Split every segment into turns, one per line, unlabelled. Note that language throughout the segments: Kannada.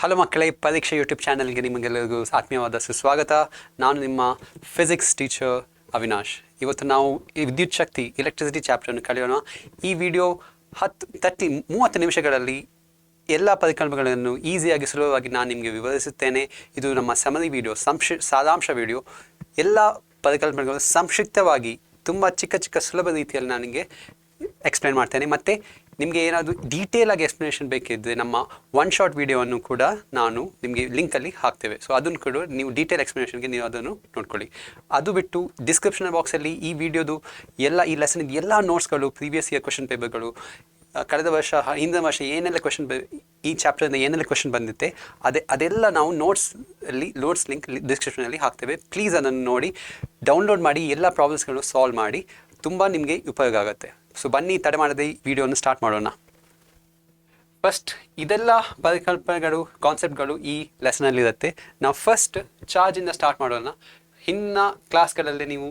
ಹಲೋ ಮಕ್ಕಳೇ, ಪರೀಕ್ಷೆ ಯೂಟ್ಯೂಬ್ ಚಾನಲ್ಗೆ ನಿಮಗೆಲ್ಲರಿಗೂ ಆತ್ಮೀಯವಾದ ಸುಸ್ವಾಗತ. ನಾನು ನಿಮ್ಮ ಫಿಸಿಕ್ಸ್ ಟೀಚರ್ ಅವಿನಾಶ್. ಇವತ್ತು ನಾವು ಈ ವಿದ್ಯುತ್ ಶಕ್ತಿ ಎಲೆಕ್ಟ್ರಿಸಿಟಿ ಚಾಪ್ಟರ್ನ ಕಲಿಯೋಣ. ಈ ವಿಡಿಯೋ 30 ನಿಮಿಷಗಳಲ್ಲಿ ಎಲ್ಲ ಪರಿಕಲ್ಪನೆಗಳನ್ನು ಈಸಿಯಾಗಿ ಸುಲಭವಾಗಿ ನಾನು ನಿಮಗೆ ವಿವರಿಸುತ್ತೇನೆ. ಇದು ನಮ್ಮ ಸಮರಿ ವಿಡಿಯೋ, ಸಾರಾಂಶ ವಿಡಿಯೋ. ಎಲ್ಲ ಪರಿಕಲ್ಪನೆಗಳು ಸಂಕ್ಷಿಪ್ತವಾಗಿ ತುಂಬ ಚಿಕ್ಕ ಸುಲಭ ರೀತಿಯಲ್ಲಿ ನಾನು ನಿಮಗೆ ಎಕ್ಸ್ಪ್ಲೇನ್ ಮಾಡ್ತೇನೆ. ಮತ್ತು ನಿಮಗೆ ಏನಾದರೂ ಡೀಟೇಲಾಗಿ ಎಕ್ಸ್ಪ್ಲನೇಷನ್ ಬೇಕಿದ್ದರೆ ನಮ್ಮ ಒನ್ ಶಾರ್ಟ್ ವೀಡಿಯೋವನ್ನು ಕೂಡ ನಾನು ನಿಮಗೆ ಲಿಂಕಲ್ಲಿ ಹಾಕ್ತೇವೆ. ಸೊ ಅದನ್ನು ಕೂಡ ನೀವು ಡೀಟೇಲ್ ಎಕ್ಸ್ಪ್ಲನೇಷನ್ಗೆ ನೀವು ಅದನ್ನು ನೋಡ್ಕೊಳ್ಳಿ. ಅದು ಬಿಟ್ಟು ಡಿಸ್ಕ್ರಿಪ್ಷನ್ ಬಾಕ್ಸಲ್ಲಿ ಈ ವಿಡಿಯೋದು ಈ ಲೆಸನ್ ಎಲ್ಲ ನೋಟ್ಸ್ಗಳು, ಪ್ರೀವಿಯಸ್ ಇಯರ್ ಕ್ವೆಶನ್ ಪೇಪರ್ಗಳು, ಕಳೆದ ವರ್ಷ ಹಿಂದಿನ ವರ್ಷ ಏನೆಲ್ಲ ಈ ಚಾಪ್ಟರ್ನ ಏನೆಲ್ಲ ಕ್ವೆಶನ್ ಬಂದಿತ್ತೆ ಅದೆಲ್ಲ ನಾವು ನೋಟ್ಸ್ ಲಿಂಕ್ ಡಿಸ್ಕ್ರಿಪ್ಷನಲ್ಲಿ ಹಾಕ್ತೇವೆ. ಪ್ಲೀಸ್ ಅದನ್ನು ನೋಡಿ, ಡೌನ್ಲೋಡ್ ಮಾಡಿ, ಎಲ್ಲ ಪ್ರಾಬ್ಲಮ್ಸ್ಗಳು ಸಾಲ್ವ್ ಮಾಡಿ. ತುಂಬ ನಿಮಗೆ ಉಪಯೋಗ ಆಗುತ್ತೆ. ಸೊ ಬನ್ನಿ, ತಡೆ ಮಾಡದೆ ಈ ವಿಡಿಯೋನ ಸ್ಟಾರ್ಟ್ ಮಾಡೋಣ. ಫಸ್ಟ್ ಇದೆಲ್ಲ ಪರಿಕಲ್ಪನೆಗಳು, ಕಾನ್ಸೆಪ್ಟ್ಗಳು ಈ ಲೆಸನಲ್ಲಿರುತ್ತೆ. ನಾವು ಫಸ್ಟ್ ಚಾರ್ಜಿಂದ ಸ್ಟಾರ್ಟ್ ಮಾಡೋಣ. ಹಿಂದಿನ ಕ್ಲಾಸ್ಗಳಲ್ಲಿ ನೀವು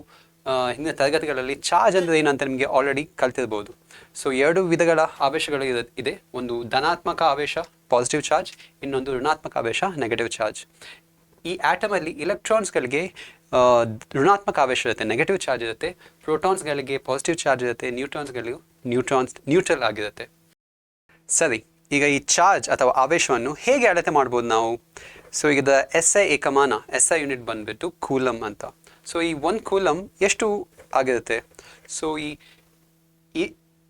ಹಿಂದಿನ ತರಗತಿಗಳಲ್ಲಿ ಚಾರ್ಜ್ ಅಂದರೆ ಏನು ಅಂತ ನಿಮಗೆ ಆಲ್ರೆಡಿ ಕಲ್ತಿರ್ಬೋದು. ಸೊ 2 ವಿಧಗಳ ಆವೇಶಗಳು ಇದೆ. ಒಂದು ಧನಾತ್ಮಕ ಆವೇಶ ಪಾಸಿಟಿವ್ ಚಾರ್ಜ್, ಇನ್ನೊಂದು ಋಣಾತ್ಮಕ ಆವೇಶ ನೆಗೆಟಿವ್ ಚಾರ್ಜ್. ಈ ಆಟಮಲ್ಲಿ ಇಲೆಕ್ಟ್ರಾನ್ಸ್ಗಳಿಗೆ ಋಣಾತ್ಮಕ ಆವೇಶ ಇರುತ್ತೆ, ನೆಗೆಟಿವ್ ಚಾರ್ಜ್ ಇರುತ್ತೆ. ಪ್ರೋಟಾನ್ಸ್ಗಳಿಗೆ ಪಾಸಿಟಿವ್ ಚಾರ್ಜ್ ಇರುತ್ತೆ, ನ್ಯೂಟ್ರಾನ್ಸ್ಗಳಿಗೆ ನ್ಯೂಟ್ರಲ್ ಆಗಿರುತ್ತೆ. ಸರಿ, ಈಗ ಈ ಚಾರ್ಜ್ ಅಥವಾ ಆವೇಶವನ್ನು ಹೇಗೆ ಅಳತೆ ಮಾಡ್ಬೋದು ನಾವು? ಸೊ ಈಗ SI ಏಕಮಾನ, SI ಯೂನಿಟ್ ಬಂದುಬಿಟ್ಟು ಕೂಲಮ್ ಅಂತ. ಸೊ ಈ 1 ಕೂಲಮ್ ಎಷ್ಟು ಆಗಿರುತ್ತೆ? ಸೊ ಈ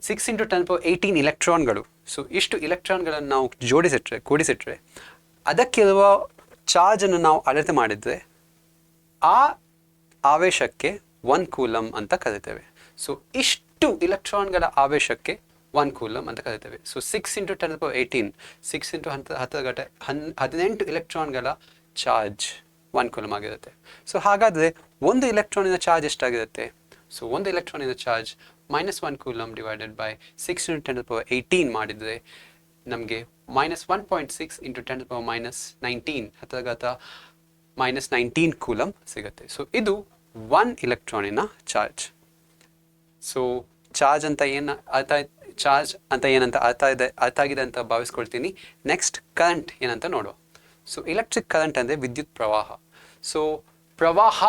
6 × 10⁻18 ಇಲೆಕ್ಟ್ರಾನ್ಗಳು. ಸೊ ಇಷ್ಟು ಇಲೆಕ್ಟ್ರಾನ್ಗಳನ್ನು ನಾವು ಕೂಡಿಸಿಟ್ರೆ ಅದಕ್ಕಿರುವ ಚಾರ್ಜನ್ನು ನಾವು ಅಳತೆ ಮಾಡಿದರೆ ಆ ಆವೇಶಕ್ಕೆ 1 ಕೂಲಮ್ ಅಂತ ಕರಿತೇವೆ. ಸೊ ಇಷ್ಟು ಇಲೆಕ್ಟ್ರಾನ್ಗಳ ಆವೇಶಕ್ಕೆ 1 ಕೂಲಮ್ ಅಂತ ಕರಿತೇವೆ. ಸೊ 6 × 10⁻18 6 × 18 ಇಲೆಕ್ಟ್ರಾನ್ಗಳ ಚಾರ್ಜ್ 1 ಕೂಲಮ್ ಆಗಿರುತ್ತೆ. ಸೊ ಹಾಗಾದರೆ ಒಂದು ಇಲೆಕ್ಟ್ರಾನಿನ ಚಾರ್ಜ್ ಎಷ್ಟಾಗಿರುತ್ತೆ? ಸೊ ಒಂದು ಇಲೆಕ್ಟ್ರಾನಿನ ಚಾರ್ಜ್ -1 ಕೂಲಮ್ ಡಿವೈಡೆಡ್ ಬೈ 6 × 10⁻18 ಮಾಡಿದರೆ ನಮಗೆ -1.6 × 10⁻−19 -19 ಕೂಲಮ್ ಸಿಗುತ್ತೆ. ಸೊ ಇದು 1 ಇಲೆಕ್ಟ್ರಾನಿನ ಚಾರ್ಜ್. ಸೊ ಚಾರ್ಜ್ ಅಂತ ಏನಂತ ಅರ್ಥ ಆಗಿದೆ ಅಂತ ಭಾವಿಸ್ಕೊಳ್ತೀನಿ. ನೆಕ್ಸ್ಟ್ ಕರೆಂಟ್ ಏನಂತ ನೋಡುವ. ಸೊ ಎಲೆಕ್ಟ್ರಿಕ್ ಕರೆಂಟ್ ಅಂದರೆ ವಿದ್ಯುತ್ ಪ್ರವಾಹ. ಸೊ ಪ್ರವಾಹ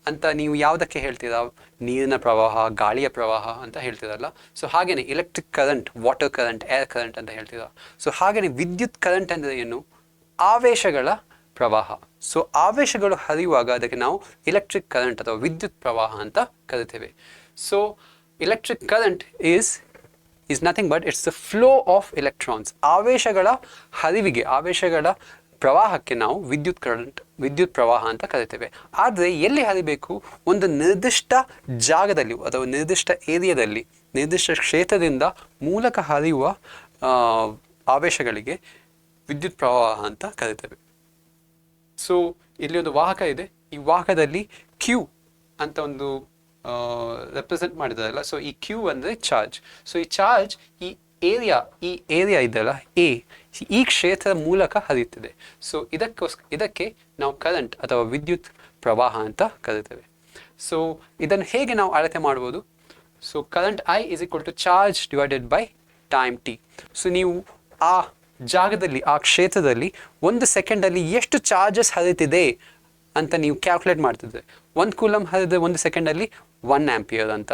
ಅಂತ ನೀವು ಯಾವುದಕ್ಕೆ ಹೇಳ್ತೀರಾ? ನೀರಿನ ಪ್ರವಾಹ, ಗಾಳಿಯ ಪ್ರವಾಹ ಅಂತ ಹೇಳ್ತೀರಲ್ಲ. ಸೊ ಹಾಗೆಯೇ electric current, water current, air current ಅಂತ ಹೇಳ್ತೀರಾ. ಸೊ ಹಾಗೆಯೇ ವಿದ್ಯುತ್ ಕರೆಂಟ್ ಅಂದರೆ ಏನು? ಆವೇಶಗಳ ಪ್ರವಾಹ. ಸೊ ಆವೇಶಗಳು ಹರಿಯುವಾಗ ಅದಕ್ಕೆ ನಾವು ಎಲೆಕ್ಟ್ರಿಕ್ ಕರೆಂಟ್ ಅಥವಾ ವಿದ್ಯುತ್ ಪ್ರವಾಹ ಅಂತ ಕರಿತೇವೆ. So electric current is nothing but it's the flow of electrons. ಆವೇಶಗಳ ಹರಿವಿಗೆ, ಆವೇಶಗಳ ಪ್ರವಾಹಕ್ಕೆ ನಾವು ವಿದ್ಯುತ್ ಪ್ರವಾಹ ಅಂತ ಕರಿತೇವೆ. ಆದರೆ ಎಲ್ಲಿ ಹರಿಬೇಕು? ಒಂದು ನಿರ್ದಿಷ್ಟ ಜಾಗದಲ್ಲಿ ಅಥವಾ ನಿರ್ದಿಷ್ಟ ಏರಿಯಾದಲ್ಲಿ, ನಿರ್ದಿಷ್ಟ ಕ್ಷೇತ್ರದಿಂದ ಮೂಲಕ ಹರಿಯುವ ಆವೇಶಗಳಿಗೆ ವಿದ್ಯುತ್ ಪ್ರವಾಹ ಅಂತ ಕರಿತೇವೆ. ಸೊ ಇಲ್ಲಿ ಒಂದು ವಾಹಕ ಇದೆ. ಈ ವಾಹಕದಲ್ಲಿ Q ಅಂತ ಒಂದು ರೆಪ್ರೆಸೆಂಟ್ ಮಾಡಿದಾರಲ್ಲ. ಸೊ ಈ Q ಅಂದರೆ ಚಾರ್ಜ್. ಸೊ ಈ ಚಾರ್ಜ್ ಈ ಏರಿಯಾ ಇದೆಯಲ್ಲ, ಈ ಕ್ಷೇತ್ರದ ಮೂಲಕ ಹರಿಯುತ್ತಿದೆ. ಸೊ ಇದಕ್ಕೆ ನಾವು ಕರೆಂಟ್ ಅಥವಾ ವಿದ್ಯುತ್ ಪ್ರವಾಹ ಅಂತ ಕರಿತೇವೆ. ಸೊ ಇದನ್ನು ಹೇಗೆ ನಾವು ಅಳತೆ ಮಾಡ್ಬೋದು? So current I = charge divided by time t. So ನೀವು ಆ ಜಾಗದಲ್ಲಿ, ಆ ಕ್ಷೇತ್ರದಲ್ಲಿ 1 ಸೆಕೆಂಡಲ್ಲಿ ಎಷ್ಟು ಚಾರ್ಜಸ್ ಹರಿತಿದೆ ಅಂತ ನೀವು ಕ್ಯಾಲ್ಕುಲೇಟ್ ಮಾಡ್ತಿದ್ರೆ 1 ಕೂಲಮ್ ಹರಿದ್ರೆ 1 ಸೆಕೆಂಡಲ್ಲಿ 1 ಆಂಪಿಯರ್ ಅಂತ.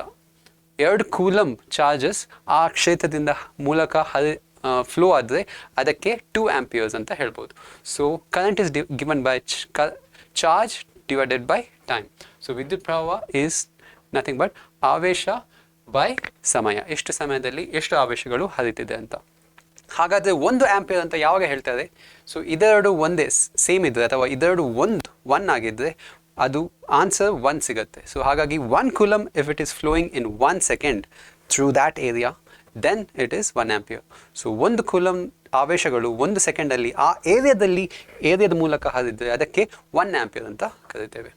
2 ಕೂಲಮ್ ಚಾರ್ಜಸ್ ಆ ಕ್ಷೇತ್ರದಿಂದ ಮೂಲಕ ಫ್ಲೋ ಆದರೆ ಅದಕ್ಕೆ 2 ಆಂಪಿಯರ್ಸ್ ಅಂತ ಹೇಳ್ಬೋದು. So current is given by charge divided by time. So ವಿದ್ಯುತ್ ಪ್ರವಾಹ ಈಸ್ ನಥಿಂಗ್ ಬಟ್ ಆವೇಶ ಬೈ ಸಮಯ. ಎಷ್ಟು ಸಮಯದಲ್ಲಿ ಎಷ್ಟು ಆವೇಶಗಳು ಹರಿತಿದೆ ಅಂತ. ಹಾಗಾದರೆ 1 ಆಂಪಿಯರ್ ಅಂತ ಯಾವಾಗ ಹೇಳ್ತಾರೆ? ಸೊ ಇದೆರಡು ಒಂದೇ ಸೇಮ್ ಇದ್ದರೆ ಅಥವಾ ಇದೆರಡು 1 ಆಗಿದ್ದರೆ ಅದು ಆನ್ಸರ್ 1 ಸಿಗುತ್ತೆ. ಸೊ ಹಾಗಾಗಿ 1 coulomb if it is flowing in 1 second through that area, then it is 1 ampere. So 1 coulomb ಆವೇಶಗಳು 1 ಸೆಕೆಂಡಲ್ಲಿ ಆ ಏರಿಯಾದ ಮೂಲಕ ಹರಿದ್ರೆ ಅದಕ್ಕೆ 1 ಆಂಪಿಯರ್ ಅಂತ ಕರಿತೇವೆ.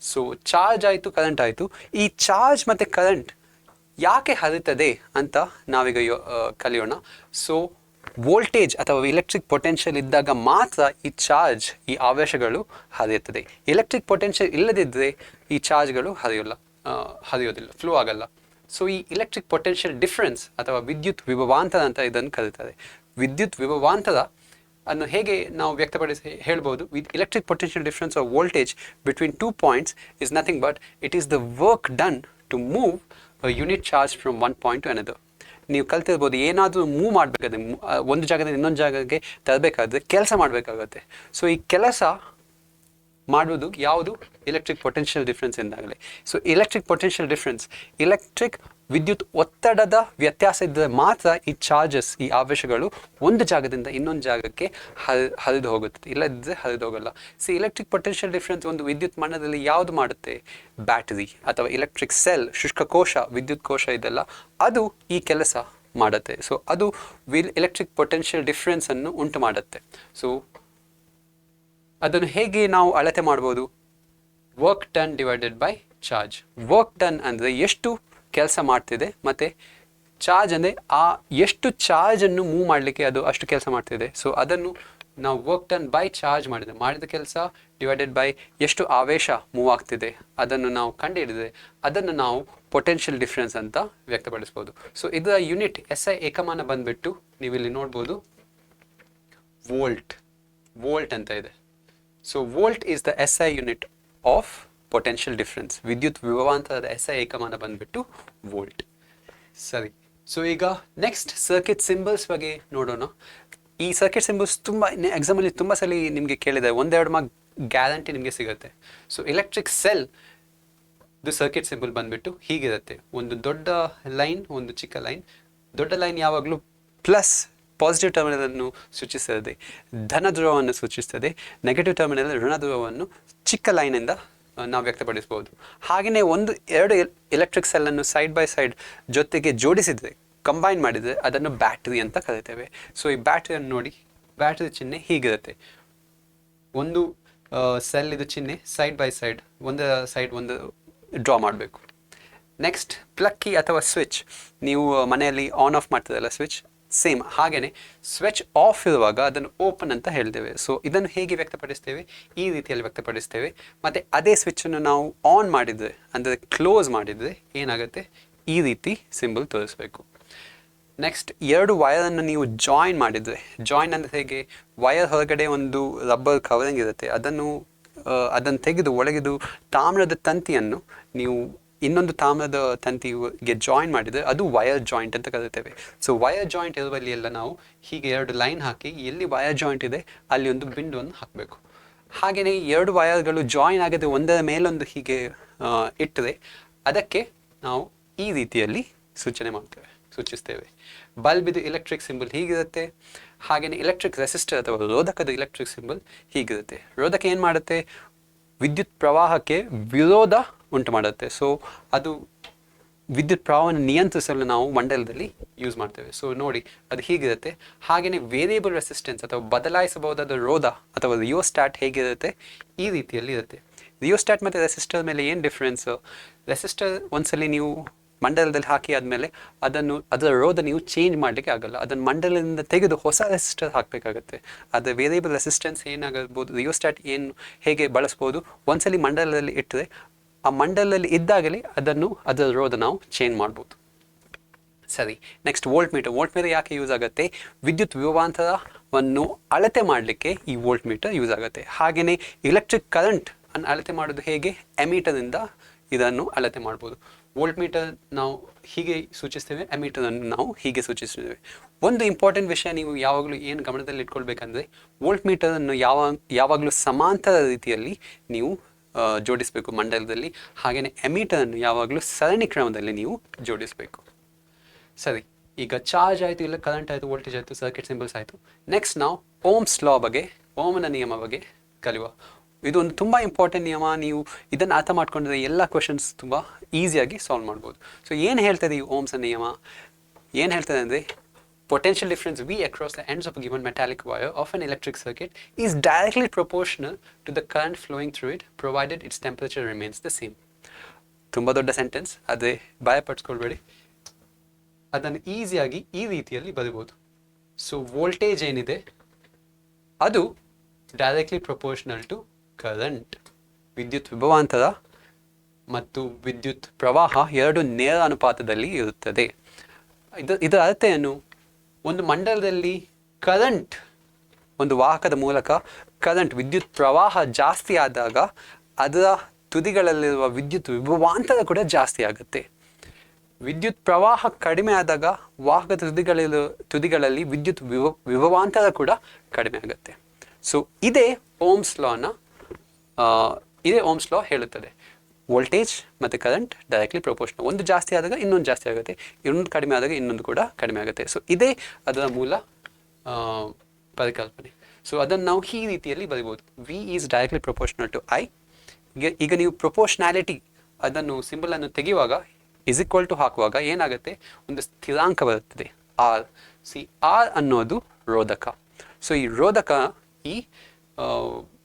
ಸೊ ಚಾರ್ಜ್ ಆಯಿತು, ಕರೆಂಟ್ ಆಯಿತು. ಈ ಚಾರ್ಜ್ ಮತ್ತು ಕರೆಂಟ್ ಯಾಕೆ ಹರಿತದೆ ಅಂತ ನಾವೀಗ ಕಲಿಯೋಣ. ಸೊ ವೋಲ್ಟೇಜ್ ಅಥವಾ ಎಲೆಕ್ಟ್ರಿಕ್ ಪೊಟೆನ್ಷಿಯಲ್ ಇದ್ದಾಗ ಮಾತ್ರ ಈ ಚಾರ್ಜ್, ಈ ಆವೇಶಗಳು ಹರಿಯುತ್ತದೆ. ಎಲೆಕ್ಟ್ರಿಕ್ ಪೊಟೆನ್ಷಿಯಲ್ ಇಲ್ಲದಿದ್ದರೆ ಈ ಚಾರ್ಜ್ಗಳು ಹರಿಯೋದಿಲ್ಲ, ಫ್ಲೋ ಆಗಲ್ಲ. ಸೊ ಈ ಎಲೆಕ್ಟ್ರಿಕ್ ಪೊಟೆನ್ಷಿಯಲ್ ಡಿಫರೆನ್ಸ್ ಅಥವಾ ವಿದ್ಯುತ್ ವಿಭವಾಂತರ ಅಂತ ಇದನ್ನು ಕರೀತಾರೆ. ವಿದ್ಯುತ್ ವಿಭವಾಂತರ ಅನ್ನು ಹೇಗೆ ನಾವು ವ್ಯಕ್ತಪಡಿಸಿ ಹೇಳ್ಬೋದು, with electric potential difference of voltage between 2 points is nothing but it is the work done to move a unit charge from one point to another. ನೀವು ಕಲ್ತಿರ್ಬೋದು, ಏನಾದರೂ ಮೂವ್ ಮಾಡಬೇಕಾದ್ರೆ ಒಂದು ಜಾಗದಿಂದ ಇನ್ನೊಂದು ಜಾಗಕ್ಕೆ ತರಬೇಕಾದ್ರೆ ಕೆಲಸ ಮಾಡಬೇಕಾಗತ್ತೆ. ಸೊ ಈ ಕೆಲಸ ಮಾಡುವುದು ಯಾವುದು? ಎಲೆಕ್ಟ್ರಿಕ್ ಪೊಟೆನ್ಷಿಯಲ್ ಡಿಫ್ರೆನ್ಸ್ ಎಂದಾಗಲೇ. So electric potential difference, electric ವಿದ್ಯುತ್ ಒತ್ತಡದ ವ್ಯತ್ಯಾಸ ಇದ್ದರೆ ಮಾತ್ರ ಈ ಚಾರ್ಜಸ್, ಈ ಆವೇಶಗಳು ಒಂದು ಜಾಗದಿಂದ ಇನ್ನೊಂದು ಜಾಗಕ್ಕೆ ಹರಿದು ಹೋಗುತ್ತದೆ, ಇಲ್ಲದಿದ್ದರೆ ಹರಿದು ಹೋಗಲ್ಲ. ಸೊ ಎಲೆಕ್ಟ್ರಿಕ್ ಪೊಟೆನ್ಷಿಯಲ್ ಡಿಫ್ರೆನ್ಸ್ ಒಂದು ವಿದ್ಯುತ್ ಮಣ್ಣದಲ್ಲಿ ಯಾವುದು ಮಾಡುತ್ತೆ? ಬ್ಯಾಟರಿ ಅಥವಾ ಎಲೆಕ್ಟ್ರಿಕ್ ಸೆಲ್, ಶುಷ್ಕ ಕೋಶ, ವಿದ್ಯುತ್ ಕೋಶ ಇದೆಲ್ಲ, ಅದು ಈ ಕೆಲಸ ಮಾಡುತ್ತೆ. ಸೊ ಅದು ಎಲೆಕ್ಟ್ರಿಕ್ ಪೊಟೆನ್ಷಿಯಲ್ ಡಿಫ್ರೆನ್ಸನ್ನು ಉಂಟು ಮಾಡುತ್ತೆ. ಸೊ ಅದನ್ನು ಹೇಗೆ ನಾವು ಅಳತೆ ಮಾಡ್ಬೋದು? Work done divided by charge. Work done ಅಂದರೆ ಎಷ್ಟು ಕೆಲಸ ಮಾಡ್ತಿದೆ, ಮತ್ತು ಚಾರ್ಜ್ ಅಂದರೆ ಆ ಎಷ್ಟು ಚಾರ್ಜನ್ನು ಮೂವ್ ಮಾಡಲಿಕ್ಕೆ ಅದು ಅಷ್ಟು ಕೆಲಸ ಮಾಡ್ತಿದೆ. ಸೊ ಅದನ್ನು ನಾವು ವರ್ಕ್ ಡನ್ ಬೈ ಚಾರ್ಜ್ ಮಾಡಿದ ಕೆಲಸ ಡಿವೈಡೆಡ್ ಬೈ ಎಷ್ಟು ಆವೇಶ ಮೂವ್ ಆಗ್ತಿದೆ ಅದನ್ನು ನಾವು ಕಂಡುಹಿಡಿದ್ರೆ ಅದನ್ನು ನಾವು ಪೊಟೆನ್ಷಿಯಲ್ ಡಿಫ್ರೆನ್ಸ್ ಅಂತ ವ್ಯಕ್ತಪಡಿಸ್ಬೋದು. ಸೊ ಇದರ ಯೂನಿಟ್ SI ಏಕಮಾನ ಬಂದುಬಿಟ್ಟು ನೀವು ಇಲ್ಲಿ ನೋಡ್ಬೋದು, ವೋಲ್ಟ್ ಅಂತ ಇದೆ. So volt is the SI unit of potential difference. ವಿದ್ಯುತ್ ವಿಭವಾಂತರದ SI ಏಕಮಾನ ಬಂದುಬಿಟ್ಟು ವೋಲ್ಟ್. ಸರಿ, ಸೊ ಈಗ ನೆಕ್ಸ್ಟ್ ಸರ್ಕ್ಯೂಟ್ ಸಿಂಬಲ್ಸ್ ಬಗ್ಗೆ ನೋಡೋಣ. ಈ ಸರ್ಕ್ಯೂಟ್ ಸಿಂಬಲ್ಸ್ ತುಂಬ ಎಕ್ಸಾಮಲ್ಲಿ ತುಂಬ ಸಲ ನಿಮಗೆ ಕೇಳಿದೆ, ಒಂದೆರಡು ಮಾರ್ಕ್ ಗ್ಯಾರಂಟಿ ನಿಮಗೆ ಸಿಗುತ್ತೆ. So electric cell circuit symbol ಬಂದುಬಿಟ್ಟು ಹೀಗಿರುತ್ತೆ, ಒಂದು ದೊಡ್ಡ ಲೈನ್, ಒಂದು ಚಿಕ್ಕ ಲೈನ್. ದೊಡ್ಡ ಲೈನ್ ಯಾವಾಗಲೂ ಪ್ಲಸ್ ಪಾಸಿಟಿವ್ ಟರ್ಮಿನಲನ್ನು ಸೂಚಿಸ್ತದೆ, ಧನ ಧ್ರುವವನ್ನು ಸೂಚಿಸ್ತದೆ. ನೆಗೆಟಿವ್ ಟರ್ಮಿನಲ್ ಋಣ ಧ್ರುವವನ್ನು ಚಿಕ್ಕ ಲೈನಿಂದ ನಾವು ವ್ಯಕ್ತಪಡಿಸ್ಬೋದು. ಹಾಗೆಯೇ ಎರಡು ಎಲೆಕ್ಟ್ರಿಕ್ ಸೆಲ್ಲನ್ನು ಸೈಡ್ ಬೈ ಸೈಡ್ ಜೊತೆಗೆ ಜೋಡಿಸಿದರೆ, ಕಂಬೈನ್ ಮಾಡಿದರೆ ಅದನ್ನು ಬ್ಯಾಟ್ರಿ ಅಂತ ಕರಿತೇವೆ. ಸೊ ಈ ಬ್ಯಾಟ್ರಿಯನ್ನು ನೋಡಿ, ಬ್ಯಾಟ್ರಿ ಚಿಹ್ನೆ ಹೀಗಿರುತ್ತೆ, ಒಂದು ಸೆಲ್ ಇದು ಚಿಹ್ನೆ ಸೈಡ್ ಬೈ ಸೈಡ್ ಒಂದು ಡ್ರಾ ಮಾಡಬೇಕು. ನೆಕ್ಸ್ಟ್ ಪ್ಲಗ್ ಕೀ ಅಥವಾ ಸ್ವಿಚ್, ನೀವು ಮನೆಯಲ್ಲಿ ಆನ್ ಆಫ್ ಮಾಡ್ತದಲ್ಲ ಸ್ವಿಚ್, ಸೇಮ್ ಹಾಗೆಯೇ ಸ್ವಿಚ್ ಆಫ್ ಇರುವಾಗ ಅದನ್ನು ಓಪನ್ ಅಂತ ಹೇಳ್ತೇವೆ. ಸೊ ಇದನ್ನು ಹೇಗೆ ವ್ಯಕ್ತಪಡಿಸ್ತೇವೆ? ಈ ರೀತಿಯಲ್ಲಿ ವ್ಯಕ್ತಪಡಿಸ್ತೇವೆ. ಮತ್ತು ಅದೇ ಸ್ವಿಚ್ಚನ್ನು ನಾವು ಆನ್ ಮಾಡಿದರೆ, ಅಂದರೆ ಕ್ಲೋಸ್ ಮಾಡಿದರೆ ಏನಾಗುತ್ತೆ? ಈ ರೀತಿ ಸಿಂಬಲ್ ತೋರಿಸ್ಬೇಕು. ನೆಕ್ಸ್ಟ್ ಎರಡು ವಯರನ್ನು ನೀವು ಜಾಯಿನ್ ಮಾಡಿದರೆ, ಜಾಯಿನ್ ಅಂದರೆ ಹೇಗೆ? ವಯರ್ ಹೊರಗಡೆ ಒಂದು ರಬ್ಬರ್ ಕವರಿಂಗ್ ಇರುತ್ತೆ, ಅದನ್ನು ತೆಗೆದು ಒಳಗಿದು ತಾಮ್ರದ ತಂತಿಯನ್ನು ನೀವು ಇನ್ನೊಂದು ತಾಮ್ರದ ತಂತಿಗೆ ಜಾಯಿನ್ ಮಾಡಿದರೆ ಅದು ವಯರ್ ಜಾಯಿಂಟ್ ಅಂತ ಕರಿತೇವೆ. ಸೊ ವಯರ್ ಜಾಯಿಂಟ್ ಇರುವಲ್ಲಿ ಎಲ್ಲ ನಾವು ಹೀಗೆ ಎರಡು ಲೈನ್ ಹಾಕಿ, ಎಲ್ಲಿ ವಯರ್ ಜಾಯಿಂಟ್ ಇದೆ ಅಲ್ಲಿ ಒಂದು ಬಿಂದುವನ್ನು ಹಾಕಬೇಕು. ಹಾಗೆಯೇ ಎರಡು ವಯರ್ಗಳು ಜಾಯಿನ್ ಆಗದೆ ಒಂದರ ಮೇಲೊಂದು ಹೀಗೆ ಇಟ್ಟರೆ ಅದಕ್ಕೆ ನಾವು ಈ ರೀತಿಯಲ್ಲಿ ಸೂಚಿಸ್ತೇವೆ. ಬಲ್ಬಿದು ಎಲೆಕ್ಟ್ರಿಕ್ ಸಿಂಬಲ್ ಹೀಗಿರುತ್ತೆ. ಹಾಗೆಯೇ ಎಲೆಕ್ಟ್ರಿಕ್ ರೆಸಿಸ್ಟರ್ ಅಥವಾ ರೋಧಕದ ಎಲೆಕ್ಟ್ರಿಕ್ ಸಿಂಬಲ್ ಹೀಗಿರುತ್ತೆ. ರೋಧಕ ಏನು ಮಾಡುತ್ತೆ? ವಿದ್ಯುತ್ ಪ್ರವಾಹಕ್ಕೆ ವಿರೋಧ ಉಂಟು ಮಾಡುತ್ತೆ. ಸೊ ಅದು ವಿದ್ಯುತ್ ಪ್ರವಾಹವನ್ನು ನಿಯಂತ್ರಿಸಲು ನಾವು ಮಂಡಲದಲ್ಲಿ ಯೂಸ್ ಮಾಡ್ತೇವೆ. ಸೊ ನೋಡಿ ಅದು ಹೀಗಿರುತ್ತೆ. ಹಾಗೆಯೇ ವೇರಿಯಬಲ್ ರೆಸಿಸ್ಟೆನ್ಸ್ ಅಥವಾ ಬದಲಾಯಿಸಬಹುದಾದ ರೋಧ ಅಥವಾ ರಿಯೋಸ್ಟ್ಯಾಟ್ ಹೇಗಿರುತ್ತೆ? ಈ ರೀತಿಯಲ್ಲಿ ಇರುತ್ತೆ. ರಿಯೋಸ್ಟ್ಯಾಟ್ ಮತ್ತು ರೆಸಿಸ್ಟರ್ ಮೇಲೆ ಏನು ಡಿಫ್ರೆನ್ಸು? ರೆಸಿಸ್ಟರ್ ಒಂದ್ಸಲಿ ನೀವು ಮಂಡಲದಲ್ಲಿ ಹಾಕಿ ಆದಮೇಲೆ ಅದರ ರೋಧ ನೀವು ಚೇಂಜ್ ಮಾಡಲಿಕ್ಕೆ ಆಗಲ್ಲ, ಅದನ್ನು ಮಂಡಲದಿಂದ ತೆಗೆದು ಹೊಸ ರೆಸಿಸ್ಟರ್ ಹಾಕಬೇಕಾಗತ್ತೆ. ಅದರ ವೇರಿಯಬಲ್ ರೆಸಿಸ್ಟೆನ್ಸ್ ಏನಾಗಬಹುದು, ರಿಯೋಸ್ಟ್ಯಾಟ್ ಹೇಗೆ ಬಳಸ್ಬೋದು? ಒಂದ್ಸಲಿ ಮಂಡಲದಲ್ಲಿ ಇಟ್ಟರೆ ಆ ಮಂಡಲದಲ್ಲಿ ಇದ್ದಾಗಲೇ ಅದರ ರೋಧ ನಾವು ಚೇಂಜ್ ಮಾಡ್ಬೋದು. ಸರಿ, ನೆಕ್ಸ್ಟ್ ವೋಲ್ಟ್ ಮೀಟರ್ ಯಾಕೆ ಯೂಸ್ ಆಗುತ್ತೆ? ವಿದ್ಯುತ್ ವಿಭವಾಂತರವನ್ನು ಅಳತೆ ಮಾಡಲಿಕ್ಕೆ ಈ ವೋಲ್ಟ್ ಮೀಟರ್ ಯೂಸ್ ಆಗುತ್ತೆ. ಹಾಗೆಯೇ ಎಲೆಕ್ಟ್ರಿಕ್ ಕರೆಂಟ್ ಅನ್ನು ಅಳತೆ ಮಾಡೋದು ಹೇಗೆ? ಎಮೀಟರಿಂದ ಇದನ್ನು ಅಳತೆ ಮಾಡ್ಬೋದು. ವೋಲ್ಟ್ ಮೀಟರ್ ನಾವು ಹೀಗೆ ಸೂಚಿಸ್ತೇವೆ, ಎಮೀಟರನ್ನು ನಾವು ಹೀಗೆ ಸೂಚಿಸ್ತೇವೆ. ಒಂದು ಇಂಪಾರ್ಟೆಂಟ್ ವಿಷಯ ನೀವು ಯಾವಾಗಲೂ ಏನು ಗಮನದಲ್ಲಿ ಇಟ್ಕೊಳ್ಬೇಕಂದ್ರೆ, ವೋಲ್ಟ್ ಮೀಟರನ್ನು ಯಾವಾಗಲೂ ಸಮಾಂತರ ರೀತಿಯಲ್ಲಿ ನೀವು ಜೋಡಿಸಬೇಕು ಮಂಡಲದಲ್ಲಿ. ಹಾಗೆಯೇ ಎಮೀಟರನ್ನು ಯಾವಾಗಲೂ ಸರಣಿ ಕ್ರಮದಲ್ಲಿ ನೀವು ಜೋಡಿಸಬೇಕು. ಸರಿ, ಈಗ ಚಾರ್ಜ್ ಆಯಿತು, ಇಲ್ಲ ಕರೆಂಟ್ ಆಯಿತು, ವೋಲ್ಟೇಜ್ ಆಯಿತು, ಸರ್ಕ್ಯೂಟ್ ಸಿಂಬಲ್ಸ್ ಆಯಿತು. ನೆಕ್ಸ್ಟ್ ನಾವು ಓಮ್ಸ್ ಲಾ ಬಗ್ಗೆ, ಓಮ್ನ ನಿಯಮ ಬಗ್ಗೆ ಕಲಿಯುವ. ಇದು ಒಂದು ತುಂಬ ಇಂಪಾರ್ಟೆಂಟ್ ನಿಯಮ. ನೀವು ಇದನ್ನು ಅರ್ಥ ಮಾಡ್ಕೊಂಡ್ರೆ ಎಲ್ಲ ಕ್ವೆಶನ್ಸ್ ತುಂಬ ಈಸಿಯಾಗಿ ಸಾಲ್ವ್ ಮಾಡ್ಬೋದು. ಸೊ ಏನು ಹೇಳ್ತದೆ ಈ ಓಮ್ಸ್ ನಿಯಮ? ಏನು ಹೇಳ್ತದೆ ಅಂದರೆ, potential difference V across the ends of a given metallic wire of an electric circuit is directly proportional to the current flowing through it, provided its temperature remains the same. ತುಂಬ ದೊಡ್ಡ ಸೆಂಟೆನ್ಸ್, ಅದೇ ಭಯಪಡಿಸ್ಕೊಳ್ಬೇಡಿ, ಅದನ್ನು ಈಸಿಯಾಗಿ ಈ ರೀತಿಯಲ್ಲಿ ಬರೀಬೋದು. ಸೊ ವೋಲ್ಟೇಜ್ ಏನಿದೆ ಅದು ಡೈರೆಕ್ಟ್ಲಿ ಪ್ರಪೋರ್ಷನಲ್ ಟು ಕರೆಂಟ್. ವಿದ್ಯುತ್ ವಿಭವಾಂತರ ಮತ್ತು ವಿದ್ಯುತ್ ಪ್ರವಾಹ ಎರಡು ನೇರ ಅನುಪಾತದಲ್ಲಿ ಇರುತ್ತದೆ. ಇದರ ಅರ್ಥ ಏನು? ಒಂದು ಮಂಡಲದಲ್ಲಿ ಕರೆಂಟ್ ಒಂದು ವಾಹಕದ ಮೂಲಕ ಕರೆಂಟ್ ವಿದ್ಯುತ್ ಪ್ರವಾಹ ಜಾಸ್ತಿ ಆದಾಗ ಅದರ ತುದಿಗಳಲ್ಲಿರುವ ವಿದ್ಯುತ್ ವಿಭವಾಂತರ ಕೂಡ ಜಾಸ್ತಿ ಆಗುತ್ತೆ. ವಿದ್ಯುತ್ ಪ್ರವಾಹ ಕಡಿಮೆ ಆದಾಗ ವಾಹಕದ ತುದಿಗಳಲ್ಲಿ ವಿದ್ಯುತ್ ವಿಭವಾಂತರ ಕೂಡ ಕಡಿಮೆ ಆಗುತ್ತೆ. ಸೊ ಇದೇ ಓಮ್ಸ್ ಲಾ ಹೇಳುತ್ತದೆ. ವೋಲ್ಟೇಜ್ ಮತ್ತು ಕರೆಂಟ್ ಡೈರೆಕ್ಟ್ಲಿ ಪ್ರಪೋರ್ಷನಲ್. ಒಂದು ಜಾಸ್ತಿ ಆದಾಗ ಇನ್ನೊಂದು ಜಾಸ್ತಿ ಆಗುತ್ತೆ, ಇನ್ನೊಂದು ಕಡಿಮೆ ಆದಾಗ ಇನ್ನೊಂದು ಕೂಡ ಕಡಿಮೆ ಆಗುತ್ತೆ. ಸೊ ಇದೇ ಅದರ ಮೂಲ ಪರಿಕಲ್ಪನೆ. ಸೊ ಅದನ್ನು ನಾವು ಈ ರೀತಿಯಲ್ಲಿ ಬರಿಬೋದು. V is directly proportional to I. ಈಗ ನೀವು ಪ್ರಪೋರ್ಷನಾಲಿಟಿ ಅದನ್ನು ಸಿಂಬಲನ್ನು ತೆಗೆಯುವಾಗ ಇಸ್ ಟು ಹಾಕುವಾಗ ಏನಾಗುತ್ತೆ, ಒಂದು ಸ್ಥಿರಾಂಕ ಬರುತ್ತದೆ ಆರ್. ಆರ್ ಅನ್ನೋದು ರೋಧಕ. ಸೊ ಈ ರೋಧಕ ಈ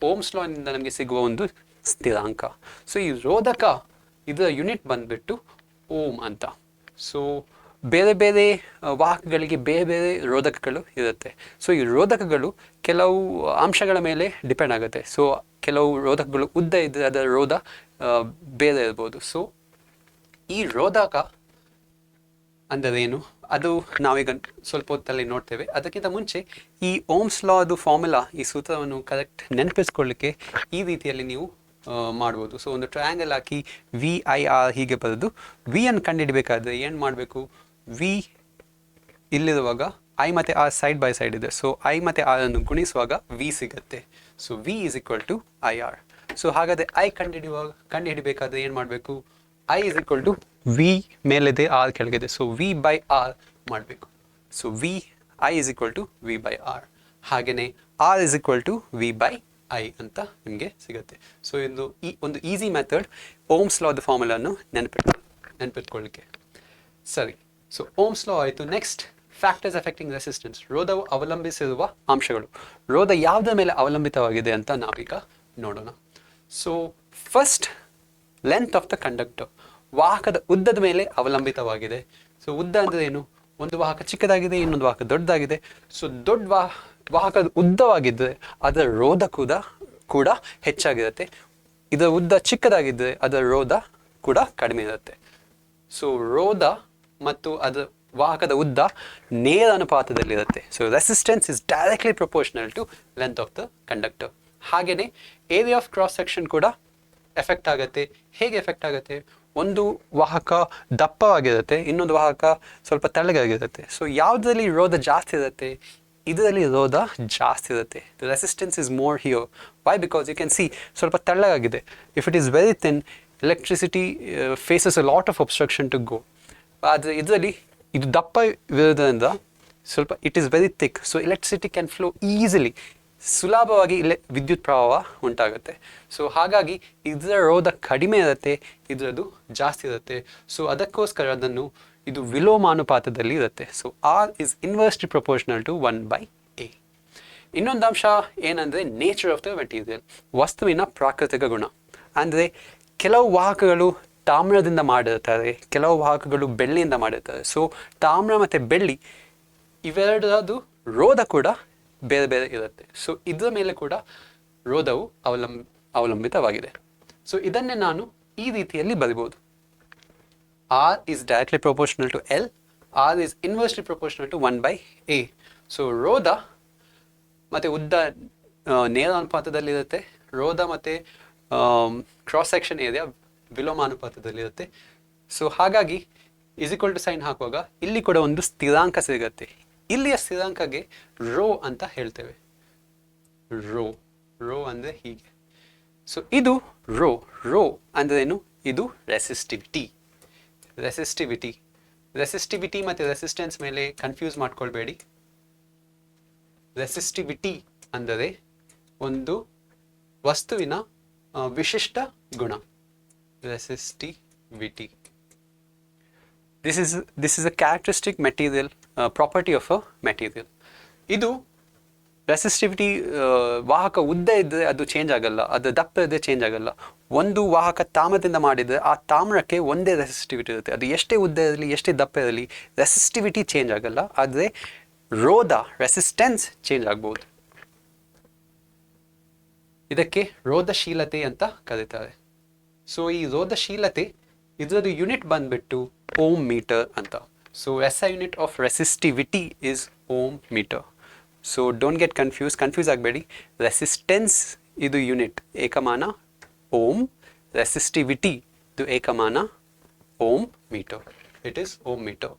ಓಮ್ಸ್ ಲಾನಿಂದ ನಮಗೆ ಸಿಗುವ ಒಂದು ಸ್ಥಿರಾಂಕ. ಸೊ ಈ ರೋಧಕ ಇದರ ಯೂನಿಟ್ ಬಂದುಬಿಟ್ಟು ಓಮ್ ಅಂತ. ಸೊ ಬೇರೆ ಬೇರೆ ವಾಹಕಗಳಿಗೆ ಬೇರೆ ಬೇರೆ ರೋಧಕಗಳು ಇರುತ್ತೆ. ಸೊ ಈ ರೋಧಕಗಳು ಕೆಲವು ಅಂಶಗಳ ಮೇಲೆ ಡಿಪೆಂಡ್ ಆಗುತ್ತೆ. ಸೊ ಕೆಲವು ರೋಧಕಗಳು ಉದ್ದ ಇದ್ದರೆ ಅದರ ರೋಧ ಬೇರೆ ಇರ್ಬೋದು. ಸೊ ಈ ರೋಧಕ ಅಂದರೇನು ಅದು ನಾವೀಗ ಸ್ವಲ್ಪ ಹೊತ್ತಲ್ಲಿ ನೋಡ್ತೇವೆ. ಅದಕ್ಕಿಂತ ಮುಂಚೆ ಈ ಓಮ್ಸ್ ಲಾದು ಫಾರ್ಮುಲಾ, ಈ ಸೂತ್ರವನ್ನು ಕರೆಕ್ಟ್ ನೆನಪಿಸ್ಕೊಳ್ಳಿಕ್ಕೆ ಈ ರೀತಿಯಲ್ಲಿ ನೀವು ಮಾಡ್ಬೋದು. ಸೊ ಒಂದು ಟ್ರಯಾಂಗಲ್ ಹಾಕಿ VIR ಹೀಗೆ ಬರೆದು ವಿಯನ್ನು ಕಂಡುಹಿಡಬೇಕಾದ್ರೆ ಏನು ಮಾಡಬೇಕು, ವಿ ಇಲ್ಲಿರುವಾಗ ಐ ಮತ್ತು ಆರ್ ಸೈಡ್ ಬೈ ಸೈಡ್ ಇದೆ. ಸೊ ಐ ಮತ್ತು ಆರ್ ಅನ್ನು ಗುಣಿಸುವಾಗ ವಿ ಸಿಗುತ್ತೆ. So V is equal to IR. So ಹಾಗಾದರೆ ಐ ಕಂಡುಹಿಡಬೇಕಾದ್ರೆ ಏನು ಮಾಡಬೇಕು, I is equal to V ಮೇಲಿದೆ, ಆರ್ ಕೆಳಗಿದೆ. ಸೊ ವಿ ಬೈ ಆರ್ ಮಾಡಬೇಕು. So I is equal to V by R. ಹಾಗೆಯೇ R is equal to V by I ಅಂತ ನಿಮಗೆ ಸಿಗುತ್ತೆ. ಸೊ ಇದು ಒಂದು ಈಸಿ ಮೆಥಡ್ ಓಮ್ಸ್ ಲಾದ ಫಾರ್ಮುಲನ್ನು ನೆನಪಿಟ್ಕೊಳ್ಳಿಕ್ಕೆ. ಸರಿ, ಸೊ ಓಮ್ಸ್ ಲಾ ಆಯಿತು. ನೆಕ್ಸ್ಟ್ ಫ್ಯಾಕ್ಟರ್ಸ್ ಅಫೆಕ್ಟಿಂಗ್ ರೆಸಿಸ್ಟೆನ್ಸ್, ರೋಧವು ಅವಲಂಬಿಸಿರುವ ಅಂಶಗಳು. ರೋಧ ಯಾವುದರ ಮೇಲೆ ಅವಲಂಬಿತವಾಗಿದೆ ಅಂತ ನಾವೀಗ ನೋಡೋಣ. So first, length of the conductor, ವಾಹಕದ ಉದ್ದದ ಮೇಲೆ ಅವಲಂಬಿತವಾಗಿದೆ. ಸೊ ಉದ್ದ ಅಂದರೆ ಏನು, ಒಂದು ವಾಹಕ ಚಿಕ್ಕದಾಗಿದೆ, ಇನ್ನೊಂದು ವಾಹಕ ದೊಡ್ಡದಾಗಿದೆ. ಸೊ ದೊಡ್ಡ ವಾಹಕದ ಉದ್ದವಾಗಿದ್ದರೆ ಅದರ ರೋಧ ಕೂಡ ಹೆಚ್ಚಾಗಿರುತ್ತೆ. ಇದರ ಉದ್ದ ಚಿಕ್ಕದಾಗಿದ್ದರೆ ಅದರ ರೋಧ ಕೂಡ ಕಡಿಮೆ ಇರುತ್ತೆ. ಸೊ ರೋಧ ಮತ್ತು ಅದರ ವಾಹಕದ ಉದ್ದ ನೇರ ಅನುಪಾತದಲ್ಲಿರುತ್ತೆ. So resistance is directly proportional to length of the conductor. ಹಾಗೆಯೇ ಏರಿಯಾ ಆಫ್ ಕ್ರಾಸ್ ಸೆಕ್ಷನ್ ಕೂಡ ಎಫೆಕ್ಟ್ ಆಗುತ್ತೆ. ಹೇಗೆ ಎಫೆಕ್ಟ್ ಆಗುತ್ತೆ, ಒಂದು ವಾಹಕ ದಪ್ಪವಾಗಿರುತ್ತೆ, ಇನ್ನೊಂದು ವಾಹಕ ಸ್ವಲ್ಪ ತೆಳ್ಳಗಾಗಿರುತ್ತೆ. ಸೊ ಯಾವುದರಲ್ಲಿ ರೋಧ ಜಾಸ್ತಿ ಇರುತ್ತೆ, ಇದರಲ್ಲಿ ರೋಧ ಜಾಸ್ತಿ ಇರುತ್ತೆ. The resistance is more here. Why? Because you can see ಸ್ವಲ್ಪ ತೆಳ್ಳಗಾಗಿದೆ. If it is very thin, electricity faces a lot of obstruction to go. ಆದರೆ ಇದರಲ್ಲಿ ಇದು ದಪ್ಪ ಇರೋದ್ರಿಂದ ಸ್ವಲ್ಪ it is very thick. So electricity can flow easily, ಸುಲಭವಾಗಿ ವಿದ್ಯುತ್ ಪ್ರವಾಹ ಉಂಟಾಗುತ್ತೆ. ಸೊ ಹಾಗಾಗಿ ಇದರ ರೋಧ ಕಡಿಮೆ ಇರುತ್ತೆ, ಇದರದ್ದು ಜಾಸ್ತಿ ಇರುತ್ತೆ. ಸೊ ಅದಕ್ಕೋಸ್ಕರ ಅದನ್ನು ಇದು ವಿಲೋಮಾನುಪಾತದಲ್ಲಿ ಇರುತ್ತೆ. So R is inversely proportional to 1/A. ಇನ್ನೊಂದು ಅಂಶ ಏನಂದರೆ ನೇಚರ್ ಆಫ್ ದ ಮೆಟೀರಿಯಲ್, ವಸ್ತುವಿನ ಪ್ರಾಕೃತಿಕ ಗುಣ. ಅಂದರೆ ಕೆಲವು ವಾಹಕಗಳು ತಾಮ್ರದಿಂದ ಮಾಡಿರ್ತಾರೆ, ಕೆಲವು ವಾಹಕಗಳು ಬೆಳ್ಳಿಯಿಂದ ಮಾಡಿರ್ತಾರೆ. ಸೊ ತಾಮ್ರ ಮತ್ತು ಬೆಳ್ಳಿ ಇವೆರಡರದ್ದು ರೋಧ ಕೂಡ ಬೇರೆ ಬೇರೆ ಇರುತ್ತೆ. ಸೊ ಇದರ ಮೇಲೆ ಕೂಡ ರೋಧವು ಅವಲಂಬಿತವಾಗಿದೆ. ಸೊ ಇದನ್ನೇ ನಾನು ಈ ರೀತಿಯಲ್ಲಿ ಬರಿಬೋದು. R is directly proportional to L, R is inversely proportional to 1/A. So ರೋಧ ಮತ್ತು ಉದ್ದ ನೇರ ಅನುಪಾತದಲ್ಲಿರುತ್ತೆ, ರೋಧ ಮತ್ತು ಕ್ರಾಸ್ ಸೆಕ್ಷನ್ ಏರಿಯಾ ವಿಲೋಮಾನುಪಾತದಲ್ಲಿರುತ್ತೆ. ಸೊ ಹಾಗಾಗಿ ಇಸ್ ಈಕ್ವಲ್ ಟು ಸೈನ್ ಹಾಕುವಾಗ ಇಲ್ಲಿ ಕೂಡ ಒಂದು ಸ್ಥಿರಾಂಕ ಸಿಗುತ್ತೆ. ಇಲ್ಲಿಯ ಸ್ಥಿರಾಂಕಗೆ ರೋ ಅಂತ ಹೇಳ್ತೇವೆ. ರೋ ಅಂದರೆ ಹೀಗೆ. ಸೊ ಇದು ರೋ ಅಂದರೆ ಏನು, ಇದು ರೆಸಿಸ್ಟಿವಿಟಿ ಮತ್ತು ರೆಸಿಸ್ಟೆನ್ಸ್ ಮೇಲೆ ಕನ್ಫ್ಯೂಸ್ ಮಾಡ್ಕೊಳ್ಬೇಡಿ. ರೆಸಿಸ್ಟಿವಿಟಿ ಅಂದರೆ ಒಂದು ವಸ್ತುವಿನ ವಿಶಿಷ್ಟ ಗುಣ. Resistivity, this is a characteristic material property of a material. ಇದು ರೆಸಿಸ್ಟಿವಿಟಿ, ವಾಹಕ ಉದ್ದ ಇದ್ದರೆ ಅದು ಚೇಂಜ್ ಆಗಲ್ಲ, ಅದು ದಪ್ಪ ಇದ್ದರೆ ಚೇಂಜ್ ಆಗಲ್ಲ. ಒಂದು ವಾಹಕ ತಾಮ್ರದಿಂದ ಮಾಡಿದರೆ ಆ ತಾಮ್ರಕ್ಕೆ ಒಂದೇ ರೆಸಿಸ್ಟಿವಿಟಿ ಇರುತ್ತೆ. ಅದು ಎಷ್ಟೇ ಉದ್ದ ಇರಲಿ, ಎಷ್ಟೇ ದಪ್ಪ ಇರಲಿ, ರೆಸಿಸ್ಟಿವಿಟಿ ಚೇಂಜ್ ಆಗಲ್ಲ. ಆದರೆ ರೋಧ, ರೆಸಿಸ್ಟೆನ್ಸ್ ಚೇಂಜ್ ಆಗ್ಬೋದು. ಇದಕ್ಕೆ ರೋಧಶೀಲತೆ ಅಂತ ಕರೀತಾರೆ. ಸೊ ಈ ರೋಧಶೀಲತೆ ಇದರದ್ದು ಯೂನಿಟ್ ಬಂದುಬಿಟ್ಟು ಓಮ್ ಮೀಟರ್ ಅಂತ. So SI unit of resistivity is ohm metre. So don't get confuse ಆಗಬೇಡಿ. ರೆಸಿಸ್ಟೆನ್ಸ್ ಇದು ಯೂನಿಟ್ ಏಕಮಾನ ಓಮ್, ರೆಸಿಸ್ಟಿವಿಟಿ ಇದು ಏಕಮಾನ ohm metre. It is ohm metre.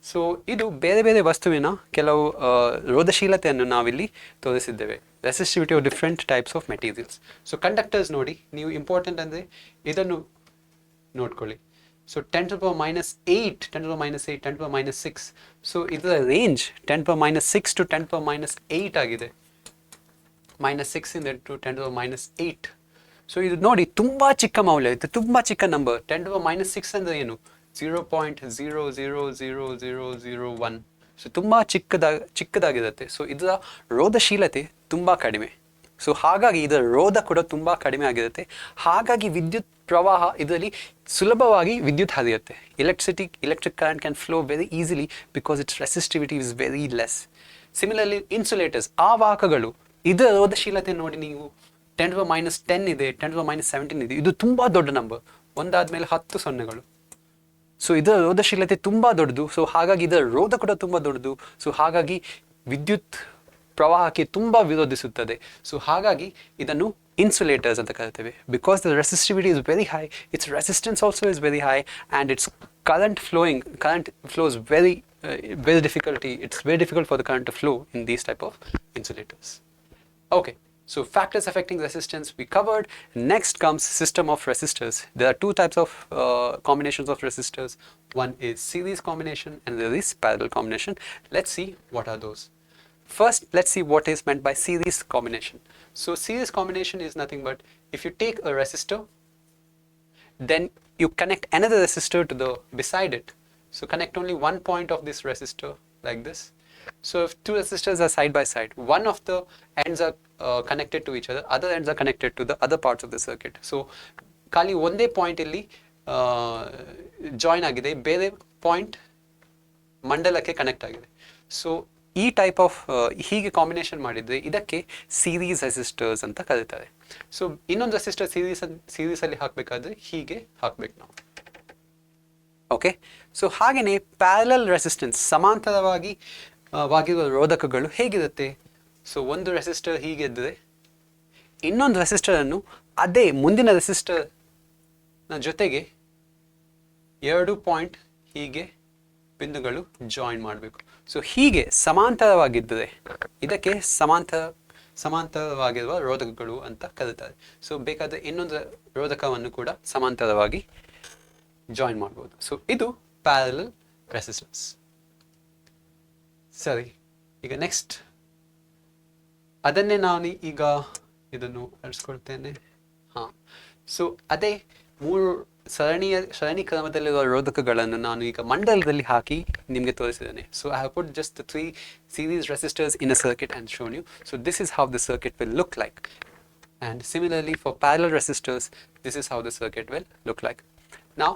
So ಇದು ಬೇರೆ ಬೇರೆ ವಸ್ತುವಿನ ಕೆಲವು ರೋಧಶೀಲತೆಯನ್ನು ನಾವಿಲ್ಲಿ ತೋರಿಸಿದ್ದೇವೆ. Resistivity of different types of materials. So conductors ನೋಡಿ, ನೀವು ಇಂಪಾರ್ಟೆಂಟ್ ಅಂದರೆ ಇದನ್ನು ನೋಡ್ಕೊಳ್ಳಿ. So 10 to the power minus 8, 10 to the power minus 8, 10 to the power minus 6. So ಇದರ range 10 to the power minus 6 to 10 to the power minus 8 ಆಗಿದೆ. -6 ಇಂದ to 10 to the power minus 8. So ಇದು ನೋಡಿ ತುಂಬ ಚಿಕ್ಕ ಮೌಲ್ಯ, ಇದು ತುಂಬ ಚಿಕ್ಕ number. 10 to the power minus 6 ಅಂದರೆ ಏನು? 0.0000001. ಸೊ ತುಂಬ ಚಿಕ್ಕದಾಗಿರುತ್ತೆ. ಸೊ ಇದರ ರೋಧಶೀಲತೆ ತುಂಬ ಕಡಿಮೆ. ಸೊ ಹಾಗಾಗಿ ಇದರ ರೋಧ ಕೂಡ ತುಂಬ ಕಡಿಮೆ ಆಗಿರುತ್ತೆ. ಹಾಗಾಗಿ ವಿದ್ಯುತ್ ಪ್ರವಾಹ ಇದರಲ್ಲಿ ಸುಲಭವಾಗಿ ವಿದ್ಯುತ್ ಹರಿಯುತ್ತೆ. electric current can flow very easily because its resistivity is very less. Similarly, insulators, ಆ ವಾಹಕಗಳು, ಇದರ ರೋಧಶೀಲತೆ ನೋಡಿ ನೀವು 10 to the minus 10 ಇದೆ, 10 to the minus 17 ಇದೆ. ಇದು ತುಂಬ ದೊಡ್ಡ ನಂಬರ್, ಒಂದಾದ್ಮೇಲೆ 10 ಸೊನ್ನೆಗಳು. ಸೊ ಇದರ ರೋಧಶೀಲತೆ ತುಂಬ ದೊಡ್ಡದು. ಸೊ ಹಾಗಾಗಿ ಇದರ ರೋಧ ಕೂಡ ತುಂಬ ದೊಡ್ಡದು. ಸೊ ಹಾಗಾಗಿ ವಿದ್ಯುತ್ ಪ್ರವಾಹಕ್ಕೆ ತುಂಬ ವಿರೋಧಿಸುತ್ತದೆ. ಸೊ ಹಾಗಾಗಿ ಇದನ್ನು ಇನ್ಸುಲೇಟರ್ಸ್ ಅಂತ ಕರಿತೇವೆ. Because the resistivity is very high, it's resistance also is very high, and it's current flows very difficulty. It's very difficult for the current to flow in these type of insulators. Okay. So factors affecting resistance we covered. Next comes system of resistors. There are two types of combinations of resistors. One is series combination and there is parallel combination. Let's see what are those. First, let's see what is meant by series combination. So series combination is nothing but if you take a resistor, then you connect another resistor to the beside it. So connect only one point of this resistor like this. So if two resistors are side by side, one of the ends are connected to each other, other ends are connected to the other parts of the circuit. So ಖಾಲಿ ಒಂದೇ ಪಾಯಿಂಟ್ ಇಲ್ಲಿ ಜಾಯಿನ್ ಆಗಿದೆ, ಬೇರೆ ಪಾಯಿಂಟ್ ಮಂಡಲಕ್ಕೆ ಕನೆಕ್ಟ್ ಆಗಿದೆ. ಸೊ ಈ ಟೈಪ್ ಆಫ್ ಹೀಗೆ ಕಾಂಬಿನೇಷನ್ ಮಾಡಿದರೆ ಇದಕ್ಕೆ ಸೀರೀಸ್ ರೆಸಿಸ್ಟರ್ಸ್ ಅಂತ ಕರೀತಾರೆ. ಸೊ ಇನ್ನೊಂದು ರೆಸಿಸ್ಟರ್ ಸೀರೀಸಲ್ಲಿ ಹಾಕಬೇಕಾದ್ರೆ ಹೀಗೆ ಹಾಕಬೇಕು ನಾವು. ಓಕೆ. ಸೊ ಹಾಗೆಯೇ ಪ್ಯಾರಲಲ್ ರೆಸಿಸ್ಟೆನ್ಸ್, ಸಮಾಂತರವಾಗಿ ವಾಗಿರುವ ರೋಧಕಗಳು ಹೇಗಿರುತ್ತೆ? ಸೊ ಒಂದು ರೆಸಿಸ್ಟರ್ ಹೀಗಿದ್ದರೆ ಇನ್ನೊಂದು ರೆಸಿಸ್ಟರನ್ನು ಅದೇ ಮುಂದಿನ ರೆಸಿಸ್ಟರ್ನ ಜೊತೆಗೆ 2 ಪಾಯಿಂಟ್ ಹೀಗೆ ಬಿಂದುಗಳು ಜಾಯಿನ್ ಮಾಡಬೇಕು. ಸೊ ಹೀಗೆ ಸಮಾಂತರವಾಗಿದ್ದರೆ ಇದಕ್ಕೆ ಸಮಾಂತರವಾಗಿರುವ ರೋಧಕಗಳು ಅಂತ ಕರೀತಾರೆ. ಸೊ ಬೇಕಾದರೆ ಇನ್ನೊಂದು ರೋಧಕವನ್ನು ಕೂಡ ಸಮಾಂತರವಾಗಿ ಜಾಯಿನ್ ಮಾಡ್ಬೋದು. ಸೊ ಇದು ಪ್ಯಾರಲಲ್ ರೆಸಿಸ್ಟೆನ್ಸ್. ಸರಿ, ಈಗ ನೆಕ್ಸ್ಟ್ ಅದನ್ನೇ ನಾನು ಈಗ ಇದನ್ನು ಅಳಿಸ್ಕೊಳ್ತೇನೆ. ಹಾಂ. ಸೊ ಅದೇ 3 ಸರಣಿ ಕ್ರಮದಲ್ಲಿರುವ ರೋಧಕಗಳನ್ನು ನಾನು ಈಗ ಮಂಡಲದಲ್ಲಿ ಹಾಕಿ ನಿಮಗೆ ತೋರಿಸಿದ್ದೇನೆ. So I have put just the 3 series resistors in a circuit and shown you. So this is how the circuit will look like. And similarly for parallel resistors, this is how the circuit will look like. Now,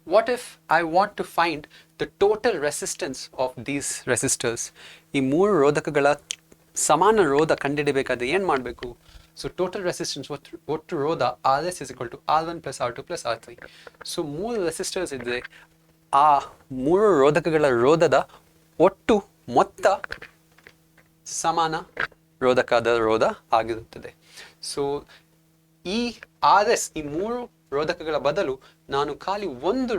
what if I want to find the total resistance of these resistors? ಈ 3 ರೋಧಕಗಳ ಸಮಾನ ರೋಧ ಕಂಡುಹಿಡಿಯಬೇಕಾದ್ರೆ ಏನು ಮಾಡಬೇಕು? ಸೊ ಟೋಟಲ್ ರೆಸಿಸ್ಟೆನ್ಸ್, ಒಟ್ಟು ರೋಧ RS is equal to R1 plus R2 plus R3. So 3 resistors ಇದ್ದರೆ ಆ 3 ರೋಧಕಗಳ ರೋಧದ ಒಟ್ಟು ಮೊತ್ತ ಸಮಾನ ರೋಧಕದ ರೋಧ ಆಗಿರುತ್ತದೆ. ಸೊ ಈ RS, ಈ 3 ರೋಧಕಗಳ ಬದಲು ನಾನು ಖಾಲಿ ಒಂದು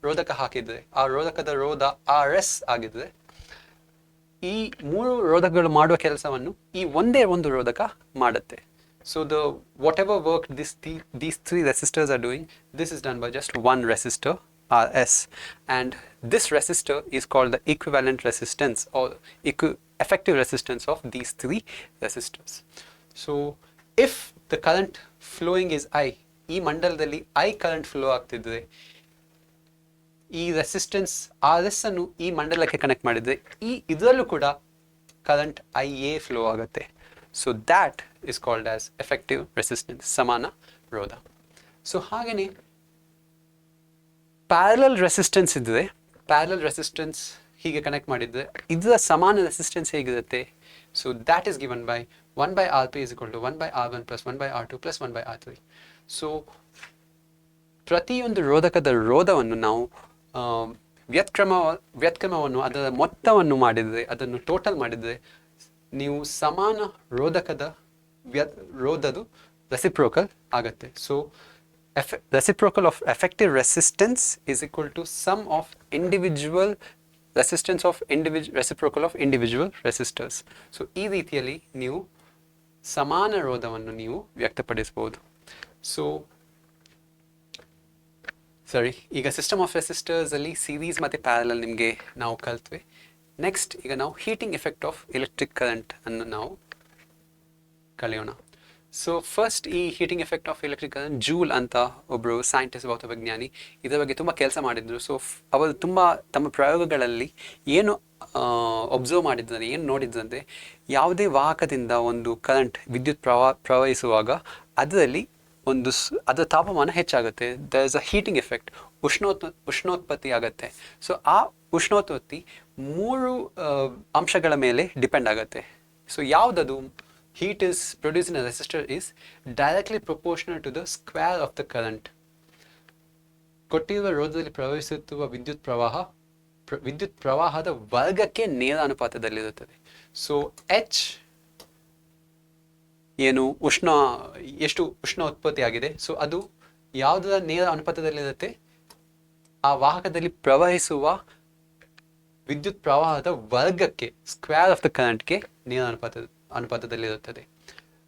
ರೋಧಕ ಹಾಕಿದರೆ ಆ ರೋಧಕದ ರೋಧ RS ಆಗಿದ್ರೆ ಈ 3 ರೋಧಕಗಳು ಮಾಡುವ ಕೆಲಸವನ್ನು ಈ ಒಂದೇ ಒಂದು ರೋಧಕ ಮಾಡುತ್ತೆ. So whatever work these 3 resistors are doing, this is done by just one resistor, RS, and this resistor is called the equivalent resistance or effective resistance of these 3 resistors. So if the current flowing is I, ಈ ಮಂಡಲದಲ್ಲಿ I current flow ಆಗ್ತಿದ್ರೆ ಈ ರೆಸಿಸ್ಟೆನ್ಸ್ RS ಅನ್ನು ಈ ಮಂಡಲಕ್ಕೆ ಕನೆಕ್ಟ್ ಮಾಡಿದರೆ ಇದರಲ್ಲೂ ಕೂಡ ಕರೆಂಟ್ IA ಫ್ಲೋ ಆಗುತ್ತೆ. So that is called as effective resistance, ಸಮಾನ ರೋಧ. ಸೊ ಹಾಗೆಯೇ ಪ್ಯಾರಲಲ್ ರೆಸಿಸ್ಟೆನ್ಸ್ ಇದ್ದರೆ, ಪ್ಯಾರಲಲ್ ರೆಸಿಸ್ಟೆನ್ಸ್ ಹೀಗೆ ಕನೆಕ್ಟ್ ಮಾಡಿದರೆ ಇದರ ಸಮಾನ ರೆಸಿಸ್ಟೆನ್ಸ್ ಹೇಗಿರುತ್ತೆ? So that is given by 1/Rp is equal to 1/R1 plus 1/R2 plus 1/R3. So ಪ್ರತಿಯೊಂದು ರೋಧಕದ ರೋಧವನ್ನು ನಾವು ವ್ಯತ್ಕ್ರಮವನ್ನು ಅದರ ಮೊತ್ತವನ್ನು ಮಾಡಿದರೆ, ಅದನ್ನು ಟೋಟಲ್ ಮಾಡಿದರೆ ನೀವು ಸಮಾನ ರೋಧಕದ ರೋಧದು ರೆಸಿಪ್ರೋಕಲ್ ಆಗುತ್ತೆ. So reciprocal of effective resistance is equal to sum of individual resistance of reciprocal of individual resistors. So ಈ ರೀತಿಯಲ್ಲಿ ನೀವು ಸಮಾನ ರೋಧವನ್ನು ನೀವು ವ್ಯಕ್ತಪಡಿಸಬಹುದು. ಸೊ ಸರಿ, ಈಗ ಸಿಸ್ಟಮ್ ಆಫ್ ರೆಸಿಸ್ಟರ್ಸ್ ಅಲ್ಲಿ ಸೀರೀಸ್ ಮತ್ತು ಪ್ಯಾರಲಲ್ ನಿಮಗೆ ನಾವು ಕಲ್ತ್ವಿ. ನೆಕ್ಸ್ಟ್ ಈಗ ನಾವು heating effect of electric current ಅನ್ನು ನಾವು ಕಲಿಯೋಣ. ಸೊ ಫಸ್ಟ್ ಈ heating effect of electric current Joule ಅಂತ ಒಬ್ಬರು ಸೈಂಟಿಸ್ಟ್, ಭೌತವಿಜ್ಞಾನಿ ಇದರ ಬಗ್ಗೆ ತುಂಬ ಕೆಲಸ ಮಾಡಿದ್ರು. ಸೊ ಅವರು ತುಂಬ ತಮ್ಮ ಪ್ರಯೋಗಗಳಲ್ಲಿ ಏನು ಒಬ್ಸರ್ವ್ ಮಾಡಿದ್ದಾರೆ, ಏನು ನೋಡಿದ್ರಂದರೆ, ಯಾವುದೇ ವಾಹಕದಿಂದ ಒಂದು ಕರೆಂಟ್ ವಿದ್ಯುತ್ ಪ್ರವಹಿಸುವಾಗ ಅದರಲ್ಲಿ ಅದರ ತಾಪಮಾನ ಹೆಚ್ಚಾಗುತ್ತೆ. There is a heating effect, ಉಷ್ಣೋತ್ಪತ್ತಿ ಆಗುತ್ತೆ. ಸೊ ಆ ಉಷ್ಣೋತ್ಪತ್ತಿ 3 ಅಂಶಗಳ ಮೇಲೆ ಡಿಪೆಂಡ್ ಆಗುತ್ತೆ. ಸೊ ಯಾವುದದು? Heat is produced in a resistor is directly proportional to the square of the current. ಕೊಟ್ಟಿರುವ ರೋಧದಲ್ಲಿ ಪ್ರವಹಿಸುತ್ತಿರುವ ವಿದ್ಯುತ್ ಪ್ರವಾಹದ ವರ್ಗಕ್ಕೆ ನೇರ ಅನುಪಾತದಲ್ಲಿರುತ್ತದೆ. ಸೊ H ಏನು ಎಷ್ಟು ಉಷ್ಣ ಉತ್ಪತ್ತಿ ಆಗಿದೆ, ಸೊ ಅದು ಯಾವುದರ ನೇರ ಅನುಪಾತದಲ್ಲಿರುತ್ತೆ? ಆ ವಾಹಕದಲ್ಲಿ ಪ್ರವಹಿಸುವ ವಿದ್ಯುತ್ ಪ್ರವಾಹದ ವರ್ಗಕ್ಕೆ, ಸ್ಕ್ವೇರ್ ಆಫ್ ದ ಕರೆಂಟ್ಗೆ ನೇರ ಅನುಪಾತದಲ್ಲಿರುತ್ತದೆ.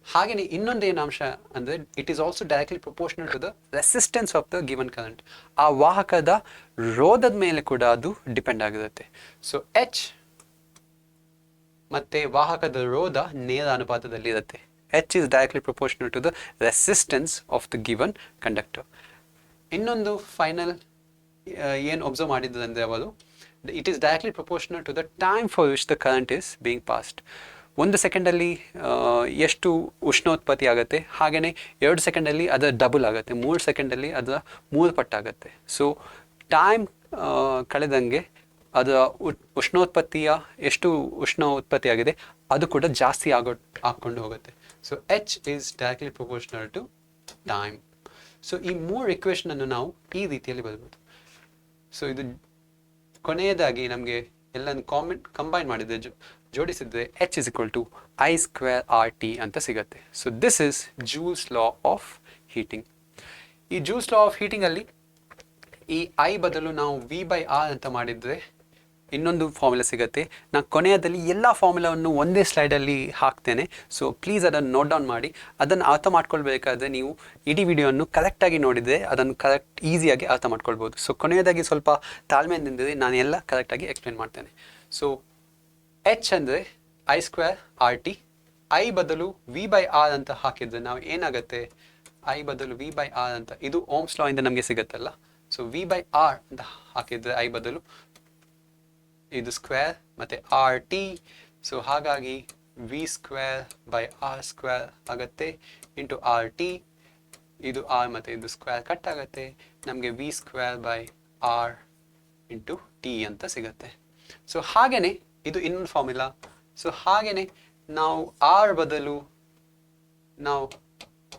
ಹಾಗೆಯೇ ಇನ್ನೊಂದು ಏನು ಅಂಶ ಅಂದರೆ, it is also directly proportional to the resistance of the given current. ಆ ವಾಹಕದ ರೋಧದ ಮೇಲೆ ಕೂಡ ಅದು ಡಿಪೆಂಡ್ ಆಗಿರುತ್ತೆ. ಸೊ H ಮತ್ತು ವಾಹಕದ ರೋಧ ನೇರ ಅನುಪಾತದಲ್ಲಿರುತ್ತೆ. H is directly proportional to the resistance of the given conductor. ಇನ್ನೊಂದು ಫೈನಲ್ ಏನು ಒಬ್ಸರ್ವ್ ಮಾಡಿದ್ರು ಅಂದರೆ ಅವರು, it is directly proportional to the time for which the current is being passed. 1 ಸೆಕೆಂಡಲ್ಲಿ ಎಷ್ಟು ಉಷ್ಣೋತ್ಪತ್ತಿ ಆಗುತ್ತೆ, ಹಾಗೆಯೇ 2 ಸೆಕೆಂಡಲ್ಲಿ ಅದರ ಡಬಲ್ ಆಗುತ್ತೆ, 3 ಸೆಕೆಂಡಲ್ಲಿ ಅದರ 3 ಪಟ್ಟಾಗುತ್ತೆ. ಸೊ ಟೈಮ್ ಕಳೆದಂಗೆ ಅದರ ಉಷ್ಣೋತ್ಪತ್ತಿಯ ಎಷ್ಟು ಉಷ್ಣ ಉತ್ಪತ್ತಿ ಆಗಿದೆ ಅದು ಕೂಡ ಜಾಸ್ತಿ ಆಗ್ಕೊಂಡು ಹೋಗುತ್ತೆ. So H is directly proportional to time. So ಈ 3 ಇಕ್ವೇಷನನ್ನು ನಾವು ಈ ರೀತಿಯಲ್ಲಿ ಬರೀಬೋದು. ಸೊ ಇದು ಕೊನೆಯದಾಗಿ ನಮಗೆ ಎಲ್ಲನೂ ಕಂಬೈನ್ ಮಾಡಿದರೆ, ಜೋಡಿಸಿದರೆ H is equal to I square RT ಅಂತ ಸಿಗುತ್ತೆ. So this is Jules law of heating. ಈ ಜೂಲ್ಸ್ ಲಾ ಆಫ್ ಹೀಟಿಂಗಲ್ಲಿ ಈ I ಬದಲು ನಾವು V/R ಅಂತ ಮಾಡಿದರೆ ಇನ್ನೊಂದು ಫಾರ್ಮುಲಾ ಸಿಗುತ್ತೆ. ನಾನು ಕೊನೆಯದಲ್ಲಿ ಎಲ್ಲ ಫಾರ್ಮುಲಾವನ್ನು ಒಂದೇ ಸ್ಲೈಡಲ್ಲಿ ಹಾಕ್ತೇನೆ. ಸೊ ಪ್ಲೀಸ್ ಅದನ್ನು ನೋಟ್ ಡೌನ್ ಮಾಡಿ. ಅದನ್ನು ಅರ್ಥ ಮಾಡ್ಕೊಳ್ಬೇಕಾದ್ರೆ ನೀವು ಇಡೀ ವಿಡಿಯೋವನ್ನು ಕರೆಕ್ಟಾಗಿ ನೋಡಿದರೆ ಅದನ್ನು ಈಸಿಯಾಗಿ ಅರ್ಥ ಮಾಡ್ಕೊಳ್ಬೋದು. ಸೊ ಕೊನೆಯದಾಗಿ ಸ್ವಲ್ಪ ತಾಳ್ಮೆಯಿಂದಿದ್ದರೆ ನಾನು ಎಲ್ಲ ಕರೆಕ್ಟಾಗಿ ಎಕ್ಸ್ಪ್ಲೇನ್ ಮಾಡ್ತೇನೆ. ಸೊ H ಅಂದರೆ I square RT. I ಬದಲು V/R ಅಂತ ಹಾಕಿದರೆ ನಾವು ಏನಾಗುತ್ತೆ, I ಬದಲು V/R ಅಂತ, ಇದು ಓಮ್ಸ್ ಲಾ ಇಂದ ನಮಗೆ ಸಿಗುತ್ತಲ್ಲ. ಸೊ V/R ಅಂತ ಹಾಕಿದರೆ I ಬದಲು ಇದು ಸ್ಕ್ವೇರ್ ಮತ್ತು RT. ಸೊ ಹಾಗಾಗಿ V²/R² ಆಗುತ್ತೆ ಇಂಟು RT. ಇದು R ಮತ್ತು ಇದು ಸ್ಕ್ವೇರ್ ಕಟ್ ಆಗುತ್ತೆ, ನಮಗೆ V²/R ಇಂಟು T ಅಂತ ಸಿಗುತ್ತೆ. ಸೊ ಹಾಗೆಯೇ ಇದು ಇನ್ನೊಂದು ಫಾರ್ಮುಲಾ. ಸೊ ಹಾಗೆಯೇ ನಾವು R ಬದಲು ನಾವು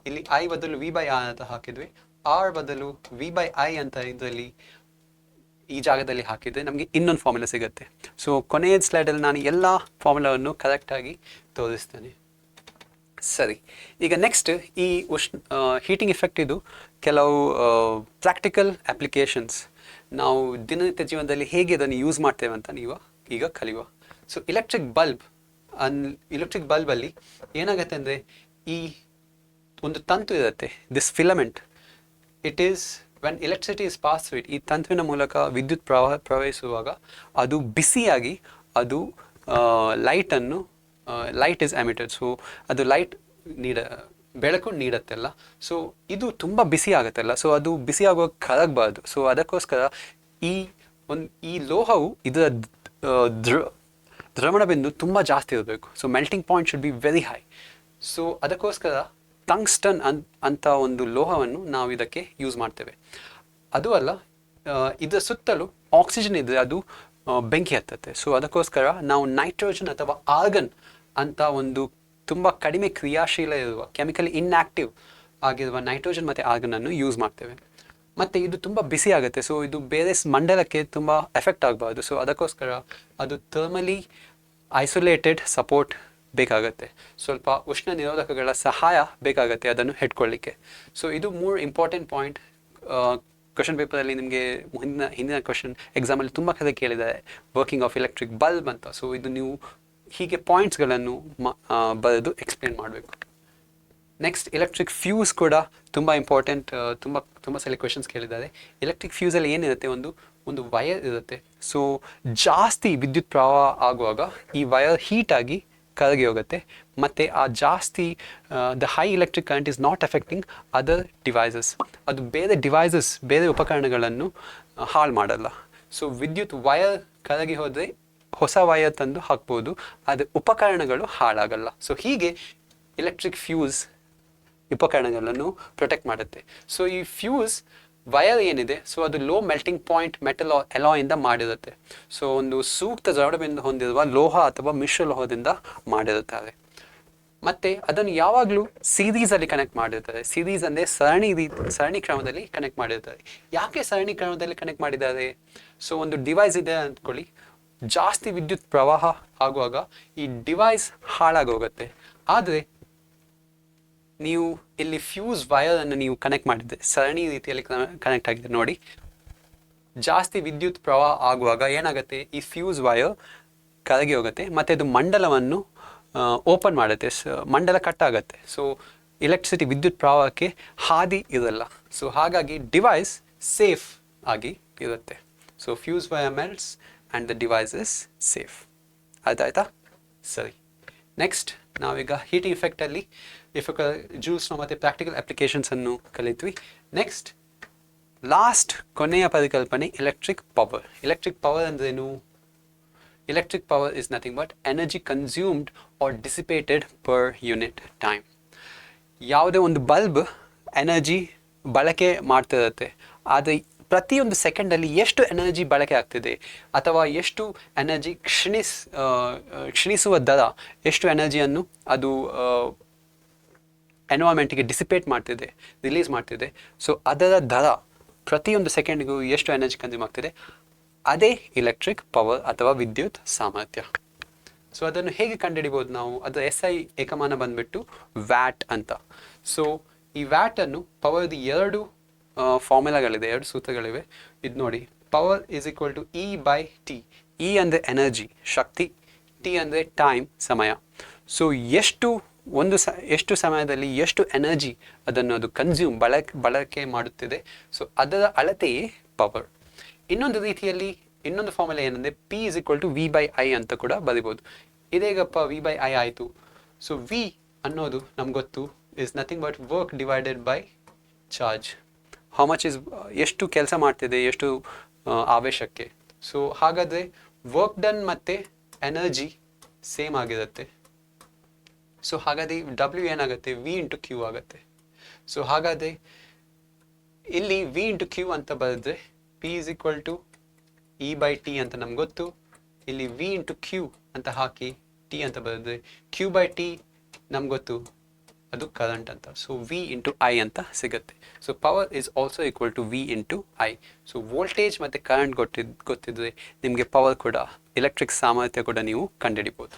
ಇಲ್ಲಿ I ಬದಲು V/R ಅಂತ ಹಾಕಿದ್ವಿ, R ಬದಲು V/I ಅಂತ ಇದರಲ್ಲಿ ಈ ಜಾಗದಲ್ಲಿ ಹಾಕಿದರೆ ನಮಗೆ ಇನ್ನೊಂದು ಫಾರ್ಮುಲಾ ಸಿಗುತ್ತೆ. ಸೊ ಕೊನೆಯ ಸ್ಲೈಡಲ್ಲಿ ನಾನು ಎಲ್ಲ ಫಾರ್ಮುಲಾವನ್ನು ಕರೆಕ್ಟಾಗಿ ತೋರಿಸ್ತೇನೆ. ಸರಿ, ಈಗ ನೆಕ್ಸ್ಟ್ ಈ ಹೀಟಿಂಗ್ ಎಫೆಕ್ಟ್ ಇದು ಕೆಲವು ಪ್ರಾಕ್ಟಿಕಲ್ ಅಪ್ಲಿಕೇಶನ್ಸ್, ನಾವು ದಿನನಿತ್ಯ ಜೀವನದಲ್ಲಿ ಹೇಗೆ ಅದನ್ನು ಯೂಸ್ ಮಾಡ್ತೇವೆ ಅಂತ ನೀವು ಈಗ ಕಲಿಯುವ. ಸೊ ಎಲೆಕ್ಟ್ರಿಕ್ ಬಲ್ಬಲ್ಲಿ ಏನಾಗುತ್ತೆ ಅಂದರೆ, ಈ ಒಂದು ತಂತು ಇರುತ್ತೆ, this filament, it is when electricity is pass through it, ಈ ತಂತುವಿನ ಮೂಲಕ ವಿದ್ಯುತ್ ಪ್ರವಹಿಸುವಾಗ ಅದು ಬಿಸಿಯಾಗಿ ಅದು ಲೈಟ್ ಇಸ್ ಎಮಿಟೆಡ್. ಸೊ ಅದು ಬೆಳಕು ನೀಡುತ್ತಲ್ಲ. ಸೊ ಇದು ತುಂಬ ಬಿಸಿ ಆಗುತ್ತಲ್ಲ, ಸೊ ಅದು ಬಿಸಿ ಆಗುವಾಗ ಕರಗಬಾರ್ದು. ಸೊ ಅದಕ್ಕೋಸ್ಕರ ಈ ಲೋಹವು ಇದರ ದ್ರವಣ ಬಿಂದು ತುಂಬ ಜಾಸ್ತಿ ಇರಬೇಕು. So melting point should be very high. So ಅದಕ್ಕೋಸ್ಕರ ಟಂಗ್ಸ್ಟನ್ ಅಂತ ಒಂದು ಲೋಹವನ್ನು ನಾವು ಇದಕ್ಕೆ ಯೂಸ್ ಮಾಡ್ತೇವೆ. ಅದು ಅಲ್ಲ, ಇದರ ಸುತ್ತಲೂ ಆಕ್ಸಿಜನ್ ಇದ್ದರೆ ಅದು ಬೆಂಕಿ ಹತ್ತುತ್ತೆ. ಸೊ ಅದಕ್ಕೋಸ್ಕರ ನಾವು ನೈಟ್ರೋಜನ್ ಅಥವಾ ಆರ್ಗನ್ ಅಂತ ಒಂದು ತುಂಬ ಕಡಿಮೆ ಕ್ರಿಯಾಶೀಲ ಇರುವ, ಕೆಮಿಕಲಿ ಇನ್ಆಕ್ಟಿವ್ ಆಗಿರುವ ನೈಟ್ರೋಜನ್ ಮತ್ತು ಆರ್ಗನನ್ನು ಯೂಸ್ ಮಾಡ್ತೇವೆ. ಮತ್ತು ಇದು ತುಂಬ ಬಿಸಿ ಆಗುತ್ತೆ. ಸೊ ಇದು ಬೇರೆ ಮಂಡಲಕ್ಕೆ ತುಂಬ ಎಫೆಕ್ಟ್ ಆಗಬಾರ್ದು. ಸೊ ಅದಕ್ಕೋಸ್ಕರ ಅದು ಥರ್ಮಲಿ ಐಸೋಲೇಟೆಡ್ ಸಪೋರ್ಟ್ ಬೇಕಾಗತ್ತೆ. ಸ್ವಲ್ಪ ಉಷ್ಣ ನಿರೋಧಕಗಳ ಸಹಾಯ ಬೇಕಾಗತ್ತೆ ಅದನ್ನು ಹಿಡ್ಕೊಳ್ಳಿಕ್ಕೆ. ಸೊ ಇದು 3 ಇಂಪಾರ್ಟೆಂಟ್ ಪಾಯಿಂಟ್ ಕ್ವಶನ್ ಪೇಪರಲ್ಲಿ ನಿಮಗೆ ಹಿಂದಿನ ಕ್ವಶನ್ ಎಕ್ಸಾಮಲ್ಲಿ ತುಂಬ ಕಡೆ ಕೇಳಿದ್ದಾರೆ, ವರ್ಕಿಂಗ್ ಆಫ್ ಎಲೆಕ್ಟ್ರಿಕ್ ಬಲ್ಬ್ ಅಂತ. ಸೊ ಇದು ನೀವು ಹೀಗೆ ಪಾಯಿಂಟ್ಸ್ಗಳನ್ನು ಬರೆದು ಎಕ್ಸ್ಪ್ಲೇನ್ ಮಾಡಬೇಕು. ನೆಕ್ಸ್ಟ್ ಎಲೆಕ್ಟ್ರಿಕ್ ಫ್ಯೂಸ್ ಕೂಡ ತುಂಬ ಇಂಪಾರ್ಟೆಂಟ್. ತುಂಬ ಸಲ ಕ್ವೆಶನ್ಸ್ ಕೇಳಿದ್ದಾರೆ. ಎಲೆಕ್ಟ್ರಿಕ್ ಫ್ಯೂಸಲ್ಲಿ ಏನಿರುತ್ತೆ, ಒಂದು ವಯರ್ ಇರುತ್ತೆ. ಸೊ ಜಾಸ್ತಿ ವಿದ್ಯುತ್ ಪ್ರವಾಹ ಆಗುವಾಗ ಈ ವಯರ್ ಹೀಟಾಗಿ ಕರಗಿ ಹೋಗುತ್ತೆ. ಮತ್ತು ಆ ಜಾಸ್ತಿ the high electric current is not affecting other devices. ಅದು ಬೇರೆ ಉಪಕರಣಗಳನ್ನು ಹಾಳು ಮಾಡಲ್ಲ. ಸೊ ವಿದ್ಯುತ್ ವಯರ್ ಕರಗಿ ಹೋದರೆ ಹೊಸ ವಯರ್ ತಂದು ಹಾಕ್ಬೋದು, ಅದು ಉಪಕರಣಗಳು ಹಾಳಾಗಲ್ಲ. ಸೊ ಹೀಗೆ ಎಲೆಕ್ಟ್ರಿಕ್ ಫ್ಯೂಸ್ ಉಪಕರಣಗಳನ್ನು ಪ್ರೊಟೆಕ್ಟ್ ಮಾಡುತ್ತೆ. ಸೊ ಈ ಫ್ಯೂಸ್ ವಯರ್ ಏನಿದೆ, ಸೊ ಅದು ಲೋ ಮೆಲ್ಟಿಂಗ್ ಪಾಯಿಂಟ್ ಮೆಟಲ್ ಎಲಾಯಿಂದ ಮಾಡಿರುತ್ತೆ. ಸೊ ಒಂದು ಸೂಕ್ತ ಜಡಬಿಂದು ಹೊಂದಿರುವ ಲೋಹ ಅಥವಾ ಮಿಶ್ರ ಲೋಹದಿಂದ ಮಾಡಿರುತ್ತಾರೆ. ಮತ್ತು ಅದನ್ನು ಯಾವಾಗಲೂ ಸೀರೀಸಲ್ಲಿ ಕನೆಕ್ಟ್ ಮಾಡಿರ್ತಾರೆ. ಸೀರೀಸ್ ಅಂದರೆ ಸರಣಿ ಕ್ರಮದಲ್ಲಿ ಕನೆಕ್ಟ್ ಮಾಡಿರ್ತಾರೆ. ಯಾಕೆ ಸರಣಿ ಕ್ರಮದಲ್ಲಿ ಕನೆಕ್ಟ್ ಮಾಡಿದ್ದಾರೆ? ಸೊ ಒಂದು ಡಿವೈಸ್ ಇದೆ ಅಂದ್ಕೊಳ್ಳಿ, ಜಾಸ್ತಿ ವಿದ್ಯುತ್ ಪ್ರವಾಹ ಆಗುವಾಗ ಈ ಡಿವೈಸ್ ಹಾಳಾಗೋಗುತ್ತೆ. ಆದರೆ ನೀವು ಇಲ್ಲಿ ಫ್ಯೂಸ್ ವಯರನ್ನು ನೀವು ಕನೆಕ್ಟ್ ಮಾಡಿದ್ದೆ, ಸರಣಿ ರೀತಿಯಲ್ಲಿ ಕನೆಕ್ಟ್ ಆಗಿದೆ ನೋಡಿ. ಜಾಸ್ತಿ ವಿದ್ಯುತ್ ಪ್ರವಾಹ ಆಗುವಾಗ ಏನಾಗುತ್ತೆ, ಈ ಫ್ಯೂಸ್ ವಯರ್ ಕರಗಿ ಹೋಗುತ್ತೆ ಮತ್ತು ಅದು ಮಂಡಲವನ್ನು ಓಪನ್ ಮಾಡುತ್ತೆ. ಮಂಡಲ ಕಟ್ ಆಗುತ್ತೆ. ಸೊ ಎಲೆಕ್ಟ್ರಿಸಿಟಿ ವಿದ್ಯುತ್ ಪ್ರವಾಹಕ್ಕೆ ಹಾದಿ ಇರಲ್ಲ. ಸೊ ಹಾಗಾಗಿ ಡಿವೈಸ್ ಸೇಫ್ ಆಗಿ ಇರುತ್ತೆ. So fuse wire melts and the device is safe. ಆಯ್ತಾ? ಸರಿ. ನೆಕ್ಸ್ಟ್ ನಾವೀಗ ಹೀಟಿಂಗ್ ಇಫೆಕ್ಟಲ್ಲಿ ಜೂಲ್ಸ್ನ ಮತ್ತು ಪ್ರಾಕ್ಟಿಕಲ್ ಅಪ್ಲಿಕೇಶನ್ಸನ್ನು ಕಲಿತ್ವಿ. ನೆಕ್ಸ್ಟ್ ಲಾಸ್ಟ್ ಕೊನೆಯ ಪರಿಕಲ್ಪನೆ ಎಲೆಕ್ಟ್ರಿಕ್ ಪವರ್. ಎಲೆಕ್ಟ್ರಿಕ್ ಪವರ್ ಅಂದ್ರೇನು? Electric power is nothing but energy consumed or dissipated per unit time. ಯಾವುದೇ ಒಂದು ಬಲ್ಬ್ ಎನರ್ಜಿ ಬಳಕೆ ಮಾಡ್ತಿರುತ್ತೆ, ಆದರೆ ಪ್ರತಿಯೊಂದು ಸೆಕೆಂಡಲ್ಲಿ ಎಷ್ಟು ಎನರ್ಜಿ ಬಳಕೆ ಆಗ್ತಿದೆ ಅಥವಾ ಎಷ್ಟು ಎನರ್ಜಿ ಕ್ಷೀಣಿಸುವ ದರ, ಎಷ್ಟು ಎನರ್ಜಿಯನ್ನು ಅದು ಎನ್ವೈರ್ಮೆಂಟಿಗೆ ಡಿಸಿಪೇಟ್ ಮಾಡ್ತಿದೆ, ರಿಲೀಸ್ ಮಾಡ್ತಿದೆ. ಸೊ ಅದರ ದರ ಪ್ರತಿಯೊಂದು ಸೆಕೆಂಡಿಗೂ ಎಷ್ಟು ಎನರ್ಜಿ ಕನ್ಸ್ಯೂಮ್ ಆಗ್ತಿದೆ, ಅದೇ ಎಲೆಕ್ಟ್ರಿಕ್ ಪವರ್ ಅಥವಾ ವಿದ್ಯುತ್ ಸಾಮರ್ಥ್ಯ. ಸೊ ಅದನ್ನು ಹೇಗೆ ಕಂಡುಹಿಡಿಬೋದು ನಾವು? ಅದರ SI ಏಕಮಾನ ಬಂದುಬಿಟ್ಟು ವ್ಯಾಟ್ ಅಂತ. ಸೊ ಈ ವ್ಯಾಟನ್ನು ಪವರ್ದು 2 ಫಾರ್ಮುಲಾಗಳಿದೆ, 2 ಸೂತ್ರಗಳಿವೆ. ಇದು ನೋಡಿ, power is equal to E/T. E ಅಂದರೆ ಎನರ್ಜಿ, ಶಕ್ತಿ. T ಅಂದರೆ ಟೈಮ್, ಸಮಯ. ಸೊ ಎಷ್ಟು ಸಮಯದಲ್ಲಿ ಎಷ್ಟು ಎನರ್ಜಿ ಅದು ಕನ್ಸ್ಯೂಮ್ ಬಳಕೆ ಮಾಡುತ್ತಿದೆ, ಸೊ ಅದರ ಅಳತೆಯೇ ಪವರ್. ಇನ್ನೊಂದು ರೀತಿಯಲ್ಲಿ ಇನ್ನೊಂದು ಫಾರ್ಮುಲಾ ಏನಂದರೆ P is equal to V/I ಅಂತ ಕೂಡ ಬರಿಬೋದು. ಇದೇಗಪ್ಪ V/I ಆಯಿತು. ಸೊ V ಅನ್ನೋದು ನಮ್ಗೆ ಗೊತ್ತು is nothing but work divided by charge. How much is, ಎಷ್ಟು ಕೆಲಸ ಮಾಡ್ತಿದೆ, ಎಷ್ಟು ಆವೇಶಕ್ಕೆ. ಸೊ ಹಾಗಾದರೆ ವರ್ಕ್ ಡನ್ ಮತ್ತು ಎನರ್ಜಿ ಸೇಮ್ ಆಗಿರುತ್ತೆ. ಸೊ ಹಾಗಾದರೆ W ಏನಾಗುತ್ತೆ, V ಇಂಟು Q ಆಗುತ್ತೆ. ಸೊ ಹಾಗಾದರೆ ಇಲ್ಲಿ V ಇಂಟು Q ಅಂತ ಬರೆದ್ರೆ P is equal to E/T ಅಂತ ನಮ್ಗೆ ಗೊತ್ತು. ಇಲ್ಲಿ V ಇಂಟು Q ಅಂತ ಹಾಕಿ T ಅಂತ ಬರೆದ್ರೆ Q/T ನಮ್ಗೆ ಗೊತ್ತು, ಅದು ಕರೆಂಟ್ ಅಂತ. ಸೊ V ಇಂಟು I ಅಂತ ಸಿಗುತ್ತೆ. So power is also equal to V into I. So voltage ಮತ್ತು ಕರೆಂಟ್ ಗೊತ್ತಿದ್ರೆ ನಿಮಗೆ ಪವರ್ ಕೂಡ, ಎಲೆಕ್ಟ್ರಿಕ್ ಸಾಮರ್ಥ್ಯ ಕೂಡ ನೀವು ಕಂಡುಹಿಡಿಬೋದು.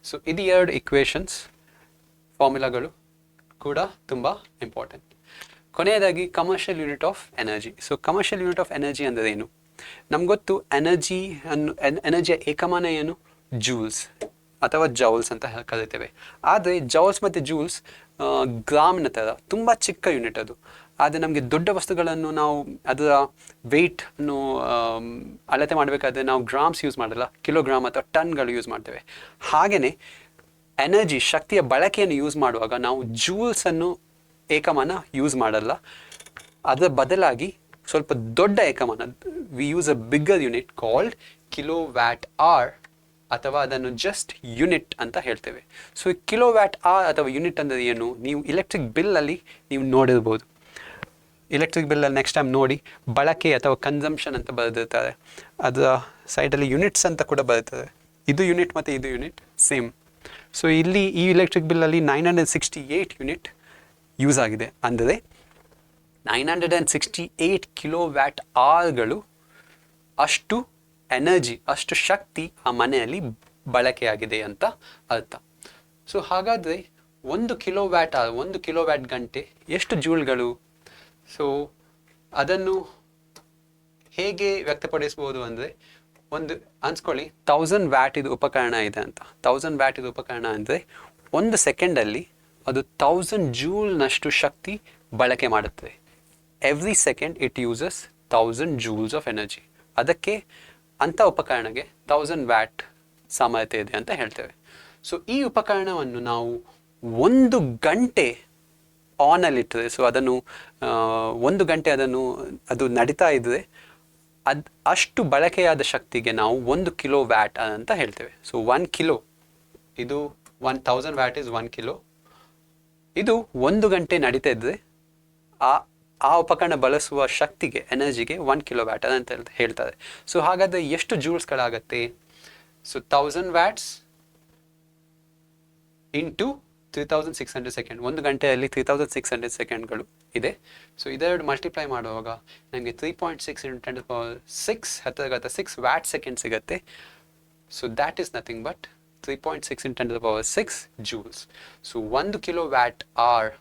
ಸೊ ಇದು 2 ಇಕ್ವೇಷನ್ಸ್, ಫಾರ್ಮುಲಾಗಳು ಕೂಡ ತುಂಬ ಇಂಪಾರ್ಟೆಂಟ್. ಕೊನೆಯದಾಗಿ commercial unit of energy. So commercial unit of energy ಅಂದರೆ ಏನು? ನಮ್ಗೆ ಗೊತ್ತು, ಎನರ್ಜಿಯ ಏಕಮಾನ ಏನು? ಜೂಲ್ಸ್ ಅಥವಾ ಜೌಲ್ಸ್ ಅಂತ ಕರಿತೇವೆ. ಆದರೆ ಜೌಲ್ಸ್ ಮತ್ತು ಜೂಲ್ಸ್ ಗ್ರಾಮ್ನ ಥರ ತುಂಬ ಚಿಕ್ಕ ಯೂನಿಟ್ ಅದು. ಆದರೆ ನಮಗೆ ದೊಡ್ಡ ವಸ್ತುಗಳನ್ನು ನಾವು ಅದರ ವೆಯ್ಟನ್ನು ಅಳತೆ ಮಾಡಬೇಕಾದ್ರೆ ನಾವು ಗ್ರಾಮ್ಸ್ ಯೂಸ್ ಮಾಡಲ್ಲ, ಕಿಲೋಗ್ರಾಮ್ ಅಥವಾ ಟನ್ಗಳು ಯೂಸ್ ಮಾಡ್ತೇವೆ. ಹಾಗೆಯೇ ಎನರ್ಜಿ, ಶಕ್ತಿಯ ಬಳಕೆಯನ್ನು ಯೂಸ್ ಮಾಡುವಾಗ ನಾವು ಜೂಲ್ಸನ್ನು ಏಕಮಾನ ಯೂಸ್ ಮಾಡಲ್ಲ, ಅದರ ಬದಲಾಗಿ ಸ್ವಲ್ಪ ದೊಡ್ಡ ಏಕಮಾನ, we use a bigger unit called kilowatt hour, ಅಥವಾ ಅದನ್ನು ಜಸ್ಟ್ ಯೂನಿಟ್ ಅಂತ ಹೇಳ್ತೇವೆ. ಸೊ ಕಿಲೋವ್ಯಾಟ್ ಅವರ್ ಅಥವಾ ಯೂನಿಟ್ ಅಂದರೆ ಏನು? ನೀವು ಎಲೆಕ್ಟ್ರಿಕ್ ಬಿಲ್ಲಲ್ಲಿ ನೀವು ನೋಡಿರ್ಬೋದು. ಎಲೆಕ್ಟ್ರಿಕ್ ಬಿಲ್ಲಲ್ಲಿ ನೆಕ್ಸ್ಟ್ ಟೈಮ್ ನೋಡಿ, ಬಳಕೆ ಅಥವಾ ಕನ್ಸಂಪ್ಷನ್ ಅಂತ ಬರೆದಿರ್ತಾರೆ, ಅದರ ಸೈಡಲ್ಲಿ ಯೂನಿಟ್ಸ್ ಅಂತ ಕೂಡ ಬರ್ತದೆ. ಇದು ಯೂನಿಟ್ ಮತ್ತು ಇದು ಯೂನಿಟ್ ಸೇಮ್. ಸೊ ಇಲ್ಲಿ ಈ ಎಲೆಕ್ಟ್ರಿಕ್ ಬಿಲ್ಲಲ್ಲಿ 968 ಯೂನಿಟ್ ಯೂಸ್ ಆಗಿದೆ. ಅಂದರೆ 968 ಕಿಲೋವ್ಯಾಟ್ ಅವರ್ಗಳು ಅಷ್ಟು ಎನರ್ಜಿ, ಅಷ್ಟು ಶಕ್ತಿ ಆ ಮನೆಯಲ್ಲಿ ಬಳಕೆಯಾಗಿದೆ ಅಂತ ಅರ್ಥ. ಸೊ ಹಾಗಾದರೆ 1 ಕಿಲೋವ್ಯಾಟ್ ಗಂಟೆ ಎಷ್ಟು ಜೂಲ್ಗಳು? ಸೊ ಅದನ್ನು ಹೇಗೆ ವ್ಯಕ್ತಪಡಿಸ್ಬೋದು ಅಂದರೆ, ಅನ್ಸ್ಕೊಳ್ಳಿ 1000 ವ್ಯಾಟ್ ಇದು ಉಪಕರಣ ಇದೆ ಅಂತ. 1000 ವ್ಯಾಟ್ ಇದು ಉಪಕರಣ ಅಂದರೆ 1 ಸೆಕೆಂಡಲ್ಲಿ ಅದು 1000 ಜೂಲ್ನಷ್ಟು ಶಕ್ತಿ ಬಳಕೆ ಮಾಡುತ್ತದೆ. Every second it uses 1000 Jules of energy. ಅದಕ್ಕೆ ಅಂಥ ಉಪಕರಣಕ್ಕೆ 1000 ವ್ಯಾಟ್ ಸಾಮರ್ಥ್ಯ ಇದೆ ಅಂತ ಹೇಳ್ತೇವೆ. ಸೊ ಈ ಉಪಕರಣವನ್ನು ನಾವು 1 ಗಂಟೆ ಆನಲ್ಲಿಟ್ಟರೆ, ಸೊ ಅದನ್ನು 1 ಗಂಟೆ ಅದು ನಡೀತಾ ಇದ್ದರೆ ಅಷ್ಟು ಬಳಕೆಯಾದ ಶಕ್ತಿಗೆ ನಾವು 1 ಕಿಲೋ ವ್ಯಾಟ್ ಅಂತ ಹೇಳ್ತೇವೆ. ಸೊ 1 ಕಿಲೋ, ಇದು 1000 ವ್ಯಾಟ್ ಇಸ್ 1 ಕಿಲೋ. ಇದು 1 ಗಂಟೆ ನಡೀತಾ ಇದ್ದರೆ ಆ ಉಪಕರಣ ಬಳಸುವ ಶಕ್ತಿಗೆ, ಎನರ್ಜಿಗೆ 1 ಕಿಲೋ ವ್ಯಾಟ್ ಅಂತ ಹೇಳ್ತಾರೆ. ಸೊ ಹಾಗಾದರೆ ಎಷ್ಟು ಜೂಲ್ಸ್ಗಳಾಗತ್ತೆ? So 1000 watts into 3600 second. 1 ಗಂಟೆಯಲ್ಲಿ 3600 ಸೆಕೆಂಡ್ಗಳು ಇದೆ. ಸೊ ಇದೆರಡು ಮಲ್ಟಿಪ್ಲೈ ಮಾಡುವಾಗ ನನಗೆ 3.6 × 10⁶ 10⁶ ವ್ಯಾಟ್ ಸೆಕೆಂಡ್ ಸಿಗುತ್ತೆ. So that is nothing but 3.6 × 10⁶ joules. So 1 kilo watt hour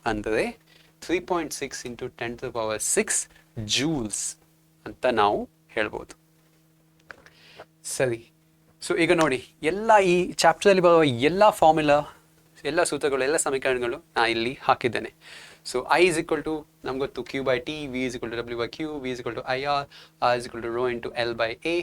ಅಂದರೆ 3.6 × 10⁶ ಜೂಲ್ಸ್ ಅಂತ ನಾವು ಹೇಳ್ಬೋದು. ಸರಿ, ಸೊ ಈಗ ನೋಡಿ, ಎಲ್ಲ ಈ ಚಾಪ್ಟರಲ್ಲಿ ಬರುವ ಎಲ್ಲ ಫಾರ್ಮುಲಾ, ಎಲ್ಲ ಸೂತ್ರಗಳು, ಎಲ್ಲ ಸಮೀಕರಣಗಳು ನಾನು ಇಲ್ಲಿ ಹಾಕಿದ್ದೇನೆ. So I is equal to, ನಮ್ಗೆ ಗೊತ್ತು, Q/T, V is equal to W/Q, V is equal to IR, R is equal to ρ into L/A.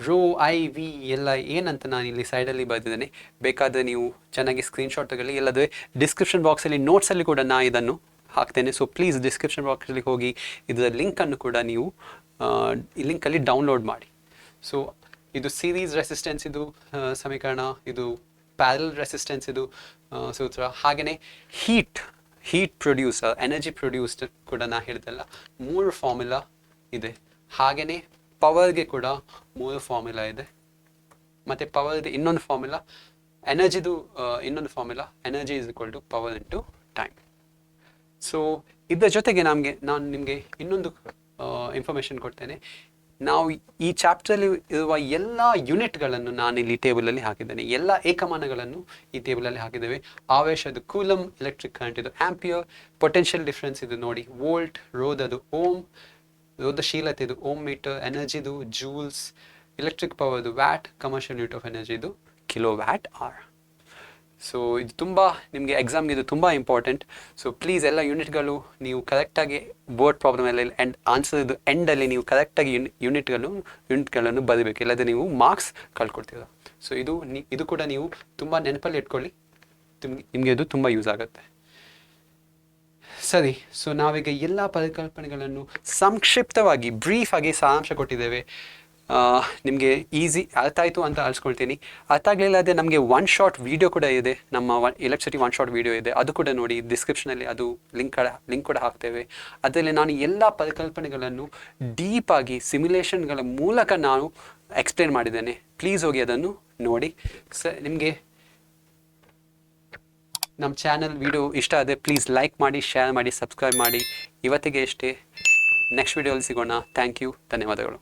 ρ, I, V ಎಲ್ಲ ಏನಂತ ನಾನು ಇಲ್ಲಿ ಸೈಡಲ್ಲಿ ಬರೆದಿದ್ದೇನೆ. ಬೇಕಾದರೆ ನೀವು ಚೆನ್ನಾಗಿ ಸ್ಕ್ರೀನ್ಶಾಟ್ ತಗೊಳ್ಳಿ, ಇಲ್ಲದ್ರೆ ಡಿಸ್ಕ್ರಿಪ್ಷನ್ ಬಾಕ್ಸಲ್ಲಿ ನೋಟ್ಸಲ್ಲಿ ಕೂಡ ನಾನು ಇದನ್ನು ಹಾಕ್ತೇನೆ. ಸೊ ಪ್ಲೀಸ್ ಡಿಸ್ಕ್ರಿಪ್ಷನ್ ಬಾಕ್ಸಲ್ಲಿ ಹೋಗಿ ಇದರ ಲಿಂಕನ್ನು ಕೂಡ ನೀವು ಈ ಲಿಂಕಲ್ಲಿ ಡೌನ್ಲೋಡ್ ಮಾಡಿ. ಸೊ ಇದು ಸೀರೀಸ್ ರೆಸಿಸ್ಟೆನ್ಸ್ ಇದು ಸಮೀಕರಣ, ಇದು ಪ್ಯಾರಲ್ ರೆಸಿಸ್ಟೆನ್ಸ್ ಇದು ಸೂತ್ರ. ಹಾಗೆಯೇ ಹೀಟ್ ಪ್ರೊಡ್ಯೂಸರ್, ಎನರ್ಜಿ ಪ್ರೊಡ್ಯೂಸ್ಡ್ ಕೂಡ ನಾ ಹೇಳಿದೆಲ್ಲ 3 ಫಾರ್ಮುಲಾ ಇದೆ. ಹಾಗೆಯೇ ಪವರ್ಗೆ ಕೂಡ 3 ಫಾರ್ಮುಲಾ ಇದೆ. ಮತ್ತು ಪವರ್ದು ಇನ್ನೊಂದು ಫಾರ್ಮುಲಾ, ಎನರ್ಜಿದು ಇನ್ನೊಂದು formula, energy is equal to power into time. So ಇದರ ಜೊತೆಗೆ ನಾನು ನಿಮಗೆ ಇನ್ನೊಂದು ಇನ್ಫಾರ್ಮೇಷನ್ ಕೊಡ್ತೇನೆ. ನಾವು ಈ ಚಾಪ್ಟರಲ್ಲಿ ಇರುವ ಎಲ್ಲ ಯೂನಿಟ್ಗಳನ್ನು ನಾನಿಲ್ಲಿ ಟೇಬಲಲ್ಲಿ ಹಾಕಿದ್ದೇನೆ. ಎಲ್ಲ ಏಕಮಾನಗಳನ್ನು ಈ ಟೇಬಲಲ್ಲಿ ಹಾಕಿದ್ದೇವೆ. ಆವೇಶದ ಕೂಲಮ್, ಎಲೆಕ್ಟ್ರಿಕ್ ಕರೆಂಟ್ ಇದು ಆಂಪಿಯರ್, ಪೊಟೆನ್ಷಿಯಲ್ ಡಿಫ್ರೆನ್ಸ್ ಇದು ನೋಡಿ ವೋಲ್ಟ್, ರೋಧದು ಓಮ್, ರೋಧಶೀಲತೆ ಇದು ಓಮ್ ಮೀಟರ್, ಎನರ್ಜಿದು ಜೂಲ್ಸ್, ಎಲೆಕ್ಟ್ರಿಕ್ ಪವರ್ದು watt, commercial unit of energy ಇದು ಕಿಲೋ ವ್ಯಾಟ್ ಅವರ್. ಸೊ ಇದು ತುಂಬ ನಿಮಗೆ ಎಕ್ಸಾಮ್ಗೆ ಇದು ತುಂಬ ಇಂಪಾರ್ಟೆಂಟ್. ಸೊ ಪ್ಲೀಸ್ ಎಲ್ಲ ಯೂನಿಟ್ಗಳು ನೀವು ಕರೆಕ್ಟಾಗಿ ಬೋರ್ಡ್ ಪ್ರಾಬ್ಲಮ್ ಎಲ್ಲ ಆನ್ಸರ್ ಇದು ಎಂಡಲ್ಲಿ ನೀವು ಕರೆಕ್ಟಾಗಿ ಯೂನಿಟ್ಗಳನ್ನು ಬರೀಬೇಕು, ಇಲ್ಲದೆ ನೀವು ಮಾರ್ಕ್ಸ್ ಕಳ್ಕೊಡ್ತೀರ. ಸೊ ಇದು ಕೂಡ ನೀವು ತುಂಬ ನೆನಪಲ್ಲಿ ಇಟ್ಕೊಳ್ಳಿ, ನಿಮಗೆ ಇದು ತುಂಬ ಯೂಸ್ ಆಗುತ್ತೆ. ಸರಿ, ಸೊ ನಾವೀಗ ಎಲ್ಲ ಪರಿಕಲ್ಪನೆಗಳನ್ನು ಸಂಕ್ಷಿಪ್ತವಾಗಿ ಬ್ರೀಫ್ ಆಗಿ ಸಾರಾಂಶ ಕೊಟ್ಟಿದ್ದೇವೆ. ನಿಮಗೆ ಈಸಿ ಅರ್ಥ ಆಯಿತು ಅಂತ ಅನ್ಸ್ಕೊಳ್ತೀನಿ. ಅರ್ಥ ಆಗಲಿಲ್ಲ ಅದೇ ನಮಗೆ 1 ಶಾರ್ಟ್ ವಿಡಿಯೋ ಕೂಡ ಇದೆ, ನಮ್ಮ ಎಲೆಕ್ಟ್ರಿಸಿಟಿ 1 ಶಾರ್ಟ್ ವಿಡಿಯೋ ಇದೆ, ಅದು ಕೂಡ ನೋಡಿ. ಡಿಸ್ಕ್ರಿಪ್ಷನಲ್ಲಿ ಅದು ಲಿಂಕ್ ಕೂಡ ಹಾಕ್ತೇವೆ. ಅದರಲ್ಲಿ ನಾನು ಎಲ್ಲ ಪರಿಕಲ್ಪನೆಗಳನ್ನು ಡೀಪಾಗಿ ಸಿಮ್ಯುಲೇಷನ್ಗಳ ಮೂಲಕ ನಾನು ಎಕ್ಸ್ಪ್ಲೇನ್ ಮಾಡಿದ್ದೇನೆ. ಪ್ಲೀಸ್ ಹೋಗಿ ಅದನ್ನು ನೋಡಿ. ನಿಮಗೆ ನಮ್ಮ ಚಾನಲ್ ವಿಡಿಯೋ ಇಷ್ಟ ಆದರೆ ಪ್ಲೀಸ್ ಲೈಕ್ ಮಾಡಿ, ಶೇರ್ ಮಾಡಿ, ಸಬ್ಸ್ಕ್ರೈಬ್ ಮಾಡಿ. ಇವತ್ತಿಗೆ ಅಷ್ಟೇ, ನೆಕ್ಸ್ಟ್ ವಿಡಿಯೋಲ್ಲಿ ಸಿಗೋಣ. ಥ್ಯಾಂಕ್ ಯು, ಧನ್ಯವಾದಗಳು.